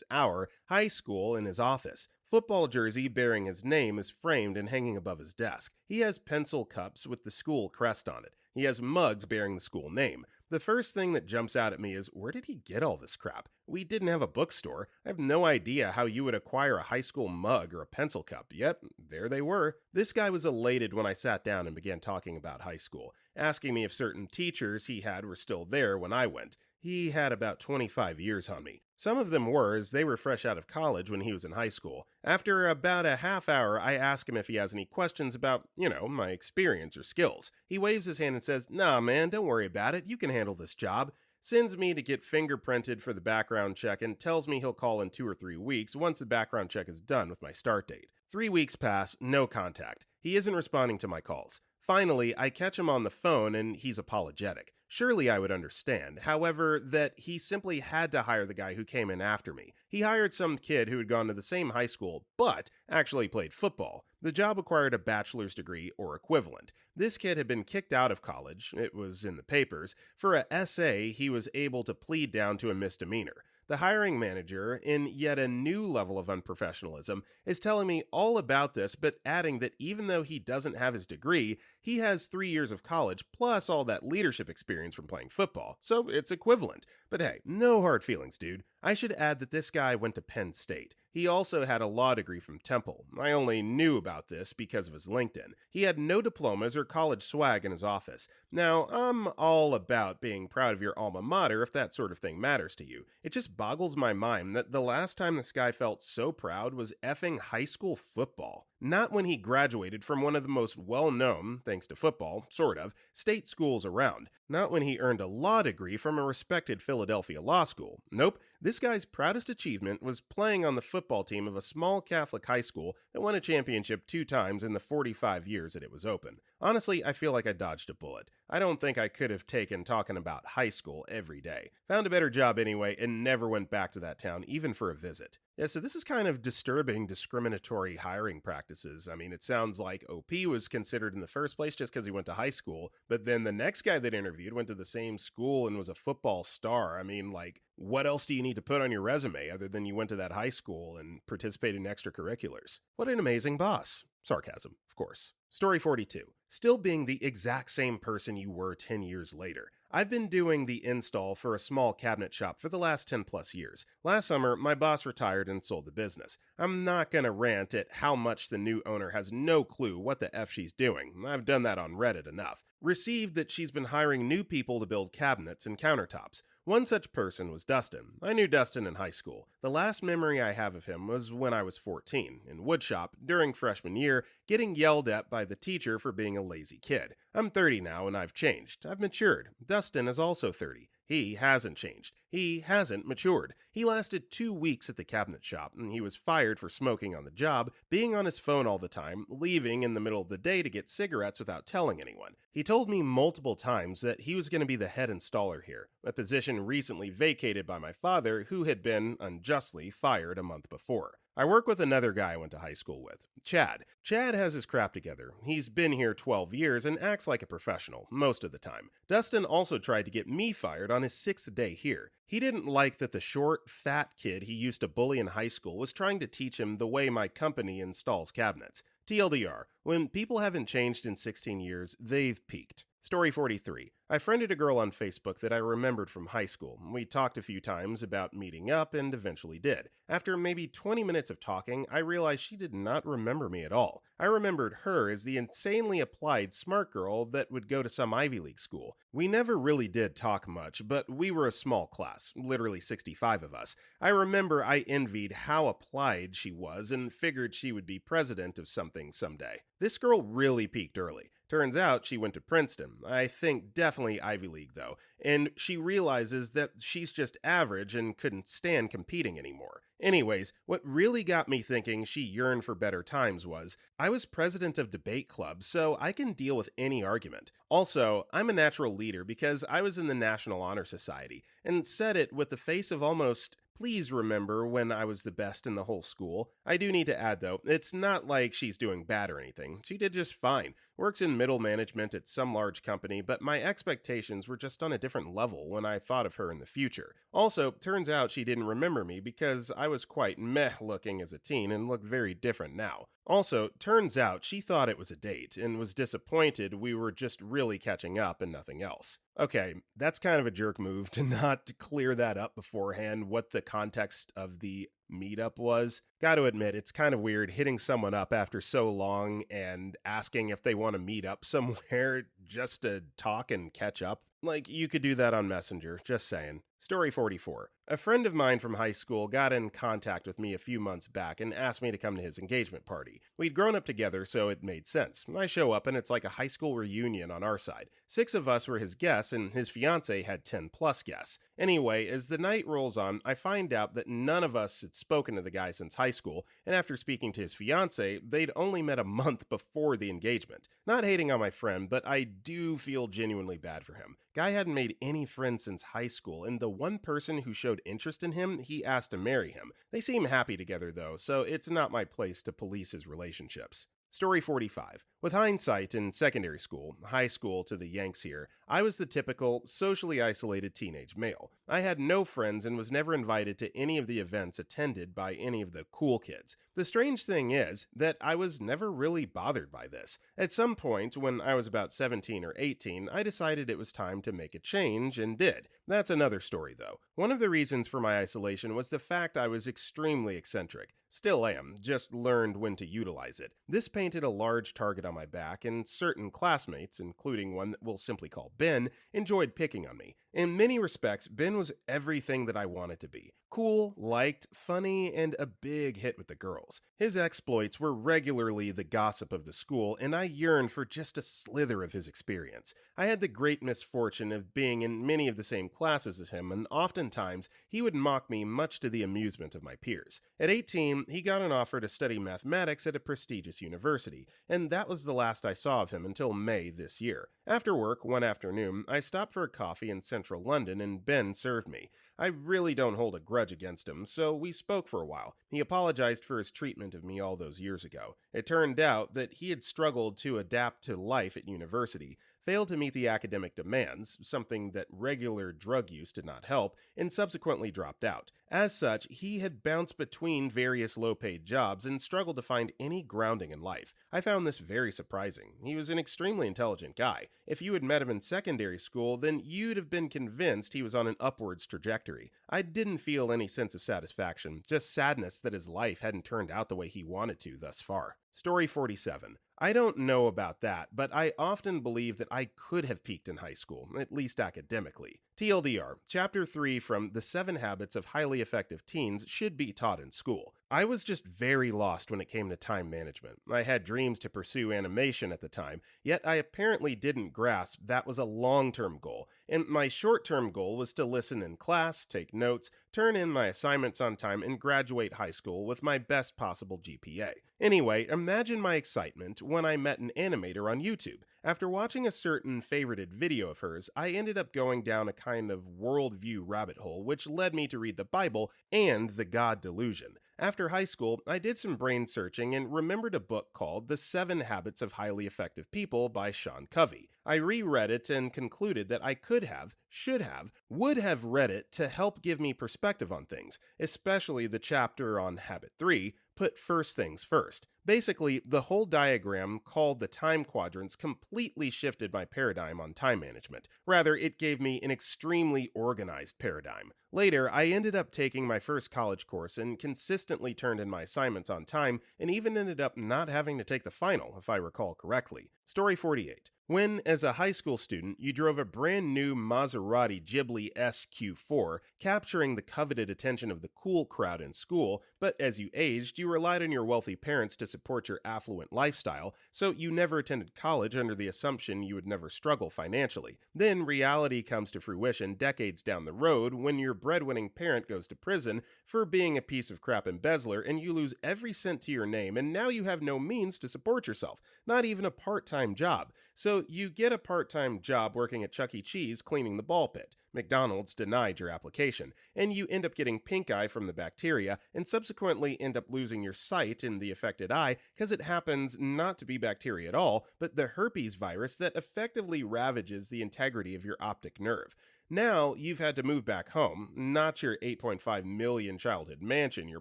A: our high school in his office. Football jersey bearing his name is framed and hanging above his desk. He has pencil cups with the school crest on it. He has mugs bearing the school name. The first thing that jumps out at me is, where did he get all this crap? We didn't have a bookstore. I have no idea how you would acquire a high school mug or a pencil cup. Yet, there they were. This guy was elated when I sat down and began talking about high school, asking me if certain teachers he had were still there when I went. He had about 25 years on me. Some of them were, as they were fresh out of college when he was in high school. After about a half hour, I ask him if he has any questions about, my experience or skills. He waves his hand and says, "Nah, man, don't worry about it. You can handle this job." Sends me to get fingerprinted for the background check and tells me he'll call in 2 or 3 weeks once the background check is done with my start date. 3 weeks pass, no contact. He isn't responding to my calls. Finally, I catch him on the phone and he's apologetic. Surely I would understand, however, that he simply had to hire the guy who came in after me. He hired some kid who had gone to the same high school, but actually played football. The job required a bachelor's degree or equivalent. This kid had been kicked out of college, it was in the papers. For a SA, he was able to plead down to a misdemeanor. The hiring manager, in yet a new level of unprofessionalism, is telling me all about this, but adding that even though he doesn't have his degree, he has 3 years of college plus all that leadership experience from playing football, so it's equivalent. But hey, no hard feelings, dude. I should add that this guy went to Penn State. He also had a law degree from Temple. I only knew about this because of his LinkedIn. He had no diplomas or college swag in his office. Now, I'm all about being proud of your alma mater if that sort of thing matters to you. It just boggles my mind that the last time this guy felt so proud was effing high school football. Not when he graduated from one of the most well-known, thanks to football, sort of, state schools around. Not when he earned a law degree from a respected Philadelphia law school. Nope, this guy's proudest achievement was playing on the football team of a small Catholic high school that won a championship 2 times in the 45 years that it was open. Honestly, I feel like I dodged a bullet. I don't think I could have taken talking about high school every day. Found a better job anyway and never went back to that town even for a visit. Yeah, so this is kind of disturbing discriminatory hiring practices. I mean, it sounds like OP was considered in the first place just because he went to high school, but then the next guy that interviewed went to the same school and was a football star. I mean, what else do you need to put on your resume other than you went to that high school and participated in extracurriculars? What an amazing boss. Sarcasm, of course. Story 42. Still being the exact same person you were 10 years later. I've been doing the install for a small cabinet shop for the last 10 plus years. Last summer, my boss retired and sold the business. I'm not gonna rant at how much the new owner has no clue what the F she's doing. I've done that on Reddit enough. Received that she's been hiring new people to build cabinets and countertops. One such person was Dustin. I knew Dustin in high school. The last memory I have of him was when I was 14, in woodshop, during freshman year, getting yelled at by the teacher for being a lazy kid. I'm 30 now and I've changed. I've matured. Dustin is also 30. He hasn't changed. He hasn't matured. He lasted 2 weeks at the cabinet shop, and he was fired for smoking on the job, being on his phone all the time, leaving in the middle of the day to get cigarettes without telling anyone. He told me multiple times that he was going to be the head installer here, a position recently vacated by my father, who had been, unjustly, fired a month before. I work with another guy I went to high school with, Chad. Chad has his crap together. He's been here 12 years and acts like a professional, most of the time. Dustin also tried to get me fired on his 6th day here. He didn't like that the short, fat kid he used to bully in high school was trying to teach him the way my company installs cabinets. TLDR, when people haven't changed in 16 years, they've peaked. Story 43. I friended a girl on Facebook that I remembered from high school. We talked a few times about meeting up and eventually did. After maybe 20 minutes of talking, I realized she did not remember me at all. I remembered her as the insanely applied smart girl that would go to some Ivy League school. We never really did talk much, but we were a small class, literally 65 of us. I remember I envied how applied she was and figured she would be president of something someday. This girl really peaked early. Turns out she went to Princeton. I think definitely Ivy League though, and she realizes that she's just average and couldn't stand competing anymore. Anyways, what really got me thinking she yearned for better times was, I was president of debate club, so I can deal with any argument. Also, I'm a natural leader because I was in the National Honor Society, and said it with the face of almost, please remember when I was the best in the whole school. I do need to add though, it's not like she's doing bad or anything. She did just fine. Works in middle management at some large company, but my expectations were just on a different level when I thought of her in the future. Also, turns out she didn't remember me because I was quite meh looking as a teen and looked very different now. Also, turns out she thought it was a date and was disappointed we were just really catching up and nothing else. Okay, that's kind of a jerk move to not clear that up beforehand, what the context of the meetup was. Gotta admit, it's kind of weird hitting someone up after so long and asking if they want to meet up somewhere just to talk and catch up. Like, you could do that on Messenger, just saying. Story 44. A friend of mine from high school got in contact with me a few months back and asked me to come to his engagement party. We'd grown up together, so it made sense. I show up and it's like a high school reunion on our side. 6 of us were his guests and his fiancée had 10 plus guests. Anyway, as the night rolls on, I find out that none of us had spoken to the guy since high school, and after speaking to his fiancée, they'd only met a month before the engagement. Not hating on my friend, but I do feel genuinely bad for him. Guy hadn't made any friends since high school, and the one person who showed interest in him, he asked to marry him. They seem happy together though, so it's not my place to police his relationships. Story 45. With hindsight in secondary school, high school to the Yanks here, I was the typical, socially isolated teenage male. I had no friends and was never invited to any of the events attended by any of the cool kids. The strange thing is that I was never really bothered by this. At some point, when I was about 17 or 18, I decided it was time to make a change and did. That's another story though. One of the reasons for my isolation was the fact I was extremely eccentric. Still am, just learned when to utilize it. This painted a large target on my back, and certain classmates, including one that we'll simply call Ben, enjoyed picking on me. In many respects, Ben was everything that I wanted to be. Cool, liked, funny, and a big hit with the girls. His exploits were regularly the gossip of the school, and I yearned for just a slither of his experience. I had the great misfortune of being in many of the same classes as him, and oftentimes he would mock me much to the amusement of my peers. At 18, he got an offer to study mathematics at a prestigious university, and that was the last I saw of him until May this year. After work, one afternoon, I stopped for a coffee in central London and Ben served me. I really don't hold a grudge against him, so we spoke for a while. He apologized for his treatment of me all those years ago. It turned out that he had struggled to adapt to life at university, failed to meet the academic demands, something that regular drug use did not help, and subsequently dropped out. As such, he had bounced between various low paid jobs and struggled to find any grounding in life. I found this very surprising. He was an extremely intelligent guy. If you had met him in secondary school, then you'd have been convinced he was on an upwards trajectory. I didn't feel any sense of satisfaction, just sadness that his life hadn't turned out the way he wanted to thus far. Story 47. I don't know about that, but I often believe that I could have peaked in high school, at least academically. TLDR, Chapter 3 from The 7 Habits of Highly Effective Teens should be taught in school. I was just very lost when it came to time management. I had dreams to pursue animation at the time, yet I apparently didn't grasp that was a long-term goal, and my short-term goal was to listen in class, take notes, turn in my assignments on time, and graduate high school with my best possible GPA. Anyway, imagine my excitement when I met an animator on YouTube. After watching a certain favorited video of hers, I ended up going down a kind of worldview rabbit hole, which led me to read the Bible and the God Delusion. After high school, I did some brain searching and remembered a book called The 7 Habits of Highly Effective People by Sean Covey. I reread it and concluded that I could have, should have, would have read it to help give me perspective on things, especially the chapter on Habit 3, Put First Things First. Basically, the whole diagram called the time quadrants completely shifted my paradigm on time management. Rather, it gave me an extremely organized paradigm. Later, I ended up taking my first college course and consistently turned in my assignments on time, and even ended up not having to take the final, if I recall correctly. Story 48. When, as a high school student, you drove a brand new Maserati Ghibli SQ4, capturing the coveted attention of the cool crowd in school, but as you aged, you relied on your wealthy parents to support your affluent lifestyle, so you never attended college under the assumption you would never struggle financially. Then reality comes to fruition decades down the road when your breadwinning parent goes to prison for being a piece of crap embezzler, and you lose every cent to your name, and now you have no means to support yourself, not even a part-time job. So you get a part-time job working at Chuck E. Cheese cleaning the ball pit. McDonald's denied your application, and you end up getting pink eye from the bacteria, and subsequently end up losing your sight in the affected eye because it happens not to be bacteria at all, but the herpes virus that effectively ravages the integrity of your optic nerve. Now, you've had to move back home, not your $8.5 million childhood mansion your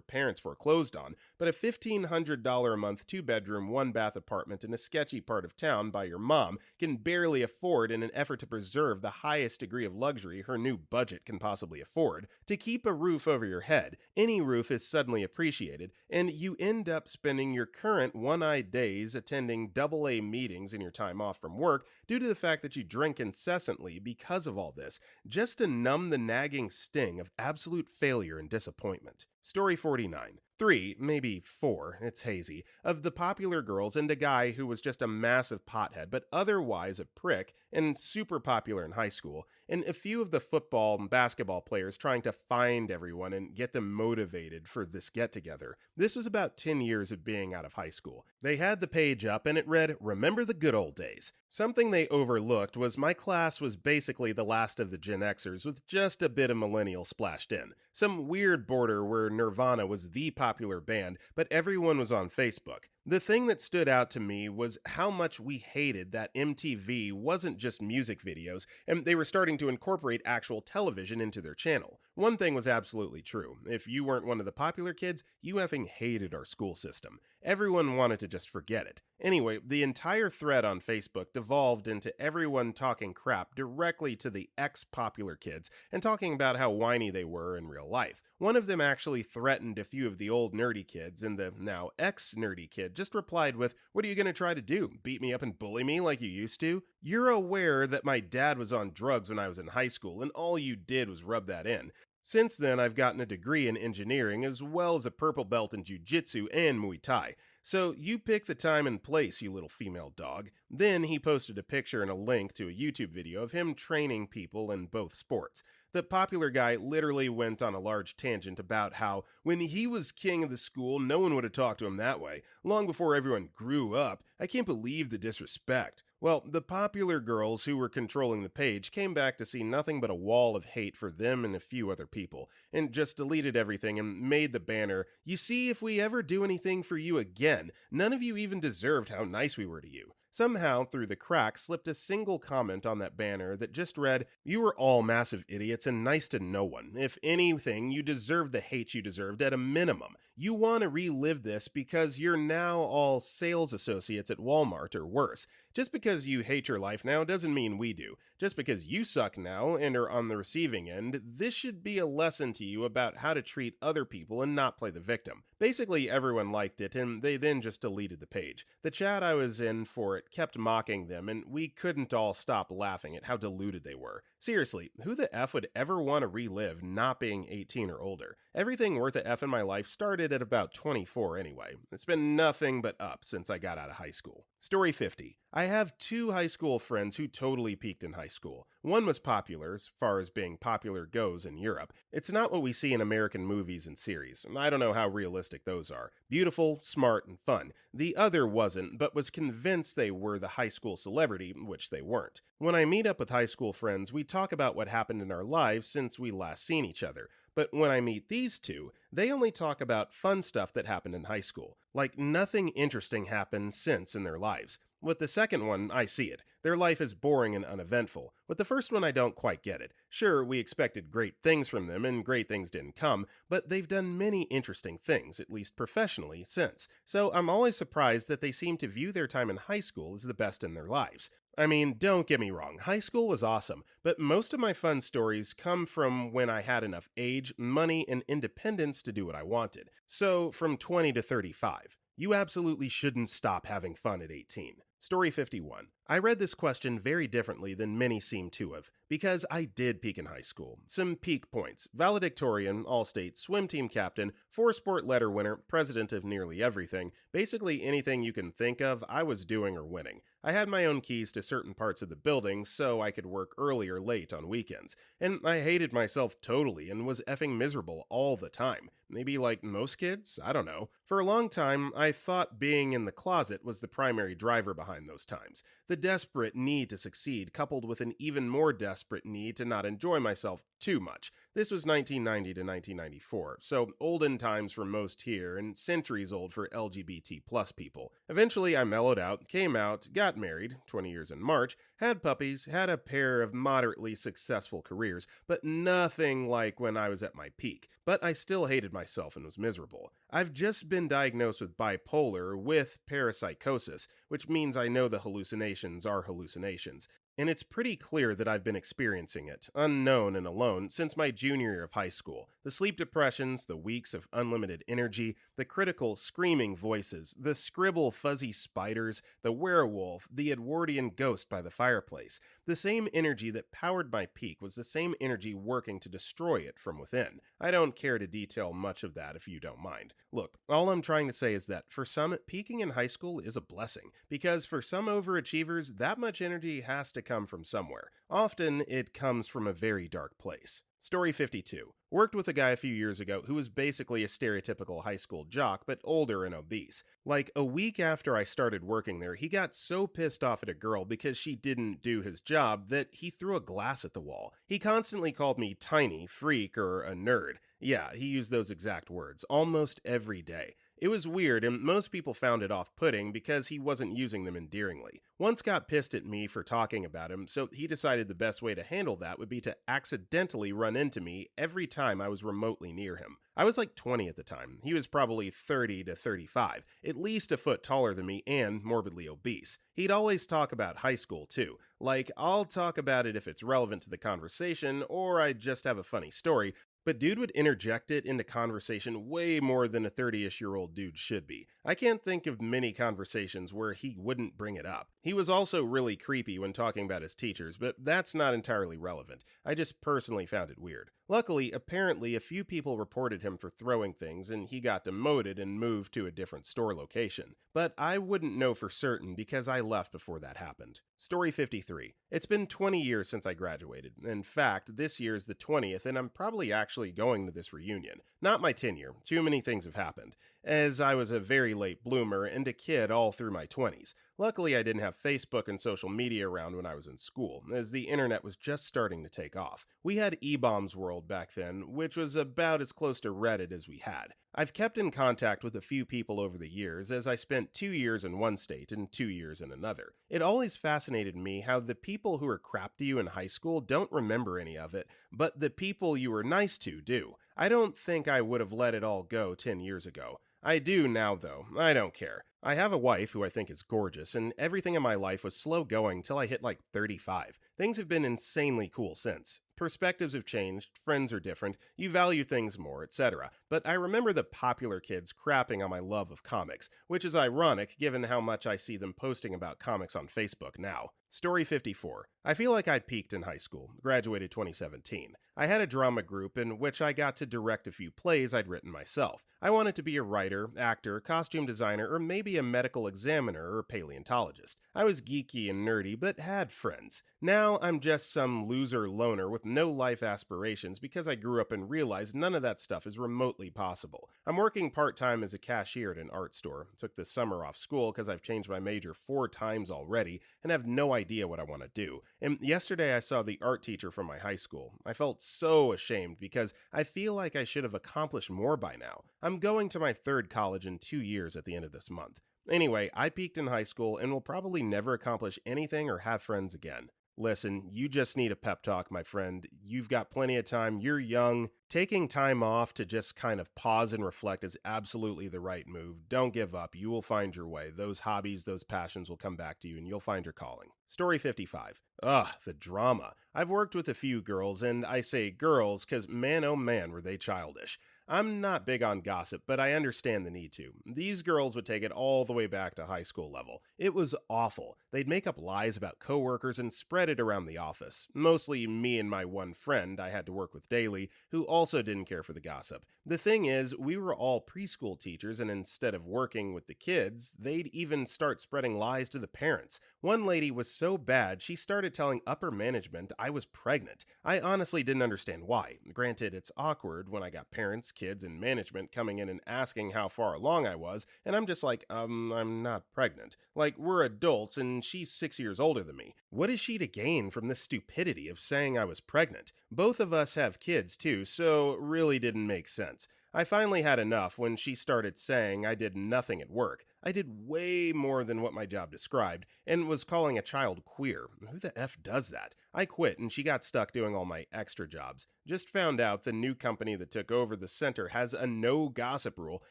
A: parents foreclosed on, but a $1,500 a month 2-bedroom, 1-bath apartment in a sketchy part of town by your mom can barely afford in an effort to preserve the highest degree of luxury her new budget can possibly afford. To keep a roof over your head, any roof is suddenly appreciated, and you end up spending your current one-eyed days attending AA meetings in your time off from work due to the fact that you drink incessantly because of all this, just to numb the nagging sting of absolute failure and disappointment. Story 49. 3, maybe 4, it's hazy, of the popular girls and a guy who was just a massive pothead but otherwise a prick and super popular in high school, and a few of the football and basketball players trying to find everyone and get them motivated for this get-together. This was about 10 years of being out of high school. They had the page up and it read, "Remember the good old days." Something they overlooked was my class was basically the last of the Gen Xers with just a bit of millennial splashed in. Some weird border where Nirvana was the popular band, but everyone was on Facebook. The thing that stood out to me was how much we hated that MTV wasn't just music videos, and they were starting to incorporate actual television into their channel. One thing was absolutely true. If you weren't one of the popular kids, you effing hated our school system. Everyone wanted to just forget it. Anyway, the entire thread on Facebook devolved into everyone talking crap directly to the ex-popular kids and talking about how whiny they were in real life. One of them actually threatened a few of the old nerdy kids, and the now ex-nerdy kid just replied with, "What are you going to try to do? Beat me up and bully me like you used to? You're aware that my dad was on drugs when I was in high school, and all you did was rub that in. Since then, I've gotten a degree in engineering as well as a purple belt in jiu-jitsu and Muay Thai. So you pick the time and place, you little female dog." Then he posted a picture and a link to a YouTube video of him training people in both sports. The popular guy literally went on a large tangent about how when he was king of the school, no one would have talked to him that way, long before everyone grew up. I can't believe the disrespect. Well, the popular girls who were controlling the page came back to see nothing but a wall of hate for them and a few other people, and just deleted everything and made the banner, "You see, if we ever do anything for you again, none of you even deserved how nice we were to you." Somehow, through the cracks, slipped a single comment on that banner that just read, "You were all massive idiots and nice to no one. If anything, you deserve the hate you deserved at a minimum. You want to relive this because you're now all sales associates at Walmart or worse. Just because you hate your life now doesn't mean we do. Just because you suck now and are on the receiving end, this should be a lesson to you about how to treat other people and not play the victim." Basically, everyone liked it, and they then just deleted the page. The chat I was in for it kept mocking them, and we couldn't all stop laughing at how deluded they were. Seriously, who the F would ever want to relive not being 18 or older? Everything worth a F in my life started at about 24 anyway. It's been nothing but up since I got out of high school. Story 50. I have two high school friends who totally peaked in high school. One was popular, as far as being popular goes in Europe. It's not what we see in American movies and series. I don't know how realistic those are. Beautiful, smart, and fun. The other wasn't, but was convinced they were the high school celebrity, which they weren't. When I meet up with high school friends, we talk about what happened in our lives since we last seen each other. But when I meet these two, they only talk about fun stuff that happened in high school. Like nothing interesting happened since in their lives. With the second one, I see it. Their life is boring and uneventful. With the first one, I don't quite get it. Sure, we expected great things from them, and great things didn't come, but they've done many interesting things, at least professionally, since. So I'm always surprised that they seem to view their time in high school as the best in their lives. I mean, don't get me wrong, high school was awesome, but most of my fun stories come from when I had enough age, money, and independence to do what I wanted. So, from 20 to 35. You absolutely shouldn't stop having fun at 18. Story 51. I read this question very differently than many seem to have, because I did peak in high school. Some peak points: valedictorian, all-state swim team captain, 4-sport letter winner, president of nearly everything. Basically anything you can think of, I was doing or winning. I had my own keys to certain parts of the building, so I could work early or late on weekends. And I hated myself totally and was effing miserable all the time. Maybe like most kids? I don't know. For a long time, I thought being in the closet was the primary driver behind those times. The desperate need to succeed, coupled with an even more desperate need to not enjoy myself too much. This was 1990 to 1994, so olden times for most here and centuries old for LGBT plus people. Eventually I mellowed out, came out, got married, 20 years in March, had puppies, had a pair of moderately successful careers, but nothing like when I was at my peak. But I still hated myself and was miserable. I've just been diagnosed with bipolar with parapsychosis, which means I know the hallucinations are hallucinations. And it's pretty clear that I've been experiencing it, unknown and alone, since my junior year of high school. The sleep depressions, the weeks of unlimited energy, the critical screaming voices, the scribble fuzzy spiders, the werewolf, the Edwardian ghost by the fireplace. The same energy that powered my peak was the same energy working to destroy it from within. I don't care to detail much of that if you don't mind. Look, all I'm trying to say is that for some, peaking in high school is a blessing, because for some overachievers, that much energy has to come from somewhere. Often, it comes from a very dark place. Story 52. Worked with a guy a few years ago who was basically a stereotypical high school jock, but older and obese. Like a week after I started working there, he got so pissed off at a girl because she didn't do his job that he threw a glass at the wall. He constantly called me tiny, freak, or a nerd. Yeah, he used those exact words, almost every day. It was weird, and most people found it off-putting because he wasn't using them endearingly. Once got pissed at me for talking about him, so he decided the best way to handle that would be to accidentally run into me every time I was remotely near him. I was like 20 at the time. He was probably 30 to 35, at least a foot taller than me and morbidly obese. He'd always talk about high school too. Like, I'll talk about it if it's relevant to the conversation, or I just have a funny story, but dude would interject it into conversation way more than a 30-ish-year-old dude should be. I can't think of many conversations where he wouldn't bring it up. He was also really creepy when talking about his teachers, but that's not entirely relevant. I just personally found it weird. Luckily, apparently a few people reported him for throwing things and he got demoted and moved to a different store location. But I wouldn't know for certain because I left before that happened. Story 53. It's been 20 years since I graduated. In fact, this year's the 20th and I'm probably actually going to this reunion. Not my tenure. Too many things have happened, as I was a very late bloomer and a kid all through my 20s. Luckily, I didn't have Facebook and social media around when I was in school, as the internet was just starting to take off. We had E-Bombs World back then, which was about as close to Reddit as we had. I've kept in contact with a few people over the years as I spent 2 years in one state and 2 years in another. It always fascinated me how the people who were crap to you in high school don't remember any of it, but the people you were nice to do. I don't think I would have let it all go 10 years ago. I do now, though. I don't care. I have a wife who I think is gorgeous, and everything in my life was slow going till I hit like 35. Things have been insanely cool since. Perspectives have changed, friends are different, you value things more, etc. But I remember the popular kids crapping on my love of comics, which is ironic given how much I see them posting about comics on Facebook now. Story 54. I feel like I peaked in high school, graduated 2017. I had a drama group in which I got to direct a few plays I'd written myself. I wanted to be a writer, actor, costume designer, or maybe a medical examiner or paleontologist. I was geeky and nerdy, but had friends. Now I'm just some loser loner with no life aspirations because I grew up and realized none of that stuff is remotely possible. I'm working part-time as a cashier at an art store. Took the summer off school because I've changed my major 4 times already and have no idea what I want to do. And yesterday I saw the art teacher from my high school. I felt so ashamed because I feel like I should have accomplished more by now. I'm going to my third college in 2 years at the end of this month. Anyway, I peaked in high school and will probably never accomplish anything or have friends again. Listen, you just need a pep talk, my friend. You've got plenty of time. You're young. Taking time off to just kind of pause and reflect is absolutely the right move. Don't give up. You will find your way. Those hobbies, those passions will come back to you and you'll find your calling. Story 55. Ugh, the drama. I've worked with a few girls, and I say girls because man oh man were they childish. I'm not big on gossip, but I understand the need to. These girls would take it all the way back to high school level. It was awful. They'd make up lies about coworkers and spread it around the office. Mostly me and my one friend I had to work with daily, who also didn't care for the gossip. The thing is, we were all preschool teachers, and instead of working with the kids, they'd even start spreading lies to the parents. One lady was so bad, she started telling upper management I was pregnant. I honestly didn't understand why. Granted, it's awkward when I got parents, kids, and management coming in and asking how far along I was, and I'm just like, I'm not pregnant. Like, we're adults, and she's 6 years older than me. What is she to gain from this stupidity of saying I was pregnant? Both of us have kids, too, so it really didn't make sense. I finally had enough when she started saying I did nothing at work. I did way more than what my job described, and was calling a child queer. Who the F does that? I quit, and she got stuck doing all my extra jobs. Just found out the new company that took over the center has a no gossip rule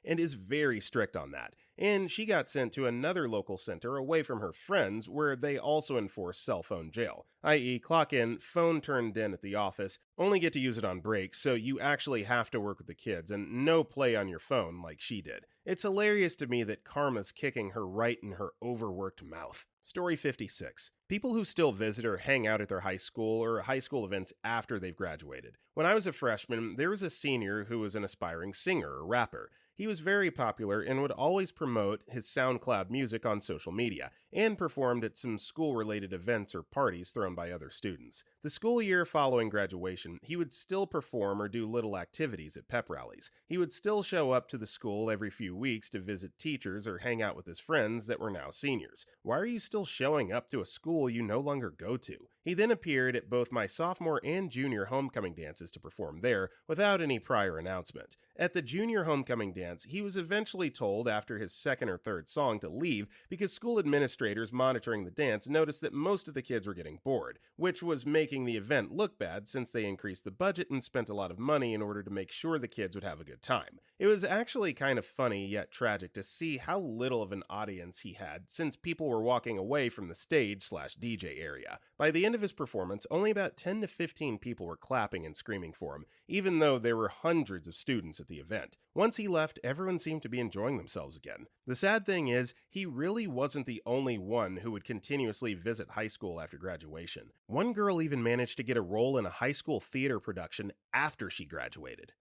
A: and is very strict on that. And she got sent to another local center away from her friends where they also enforce cell phone jail, i.e., clock in, phone turned in at the office, only get to use it on breaks, so you actually have to work with the kids, and no play on your phone like she did. It's hilarious to me that karma's kicking her right in her overworked mouth. Story 56. People who still visit or hang out at their high school or high school events after they've graduated. When I was a freshman, there was a senior who was an aspiring singer or rapper. He was very popular and would always promote his SoundCloud music on social media, and performed at some school-related events or parties thrown by other students. The school year following graduation, he would still perform or do little activities at pep rallies. He would still show up to the school every few weeks to visit teachers or hang out with his friends that were now seniors. Why are you still showing up to a school you no longer go to? He then appeared at both my sophomore and junior homecoming dances to perform there without any prior announcement. At the junior homecoming dance, he was eventually told after his second or third song to leave because school administrators monitoring the dance noticed that most of the kids were getting bored, which was making the event look bad since they increased the budget and spent a lot of money in order to make sure the kids would have a good time. It was actually kind of funny yet tragic to see how little of an audience he had since people were walking away from the stage/DJ area. By the end of his performance, only about 10 to 15 people were clapping and screaming for him, even though there were hundreds of students at the event. Once he left, everyone seemed to be enjoying themselves again. The sad thing is, he really wasn't the only one who would continuously visit high school after graduation. One girl even managed to get a role in a high school theater production after she graduated.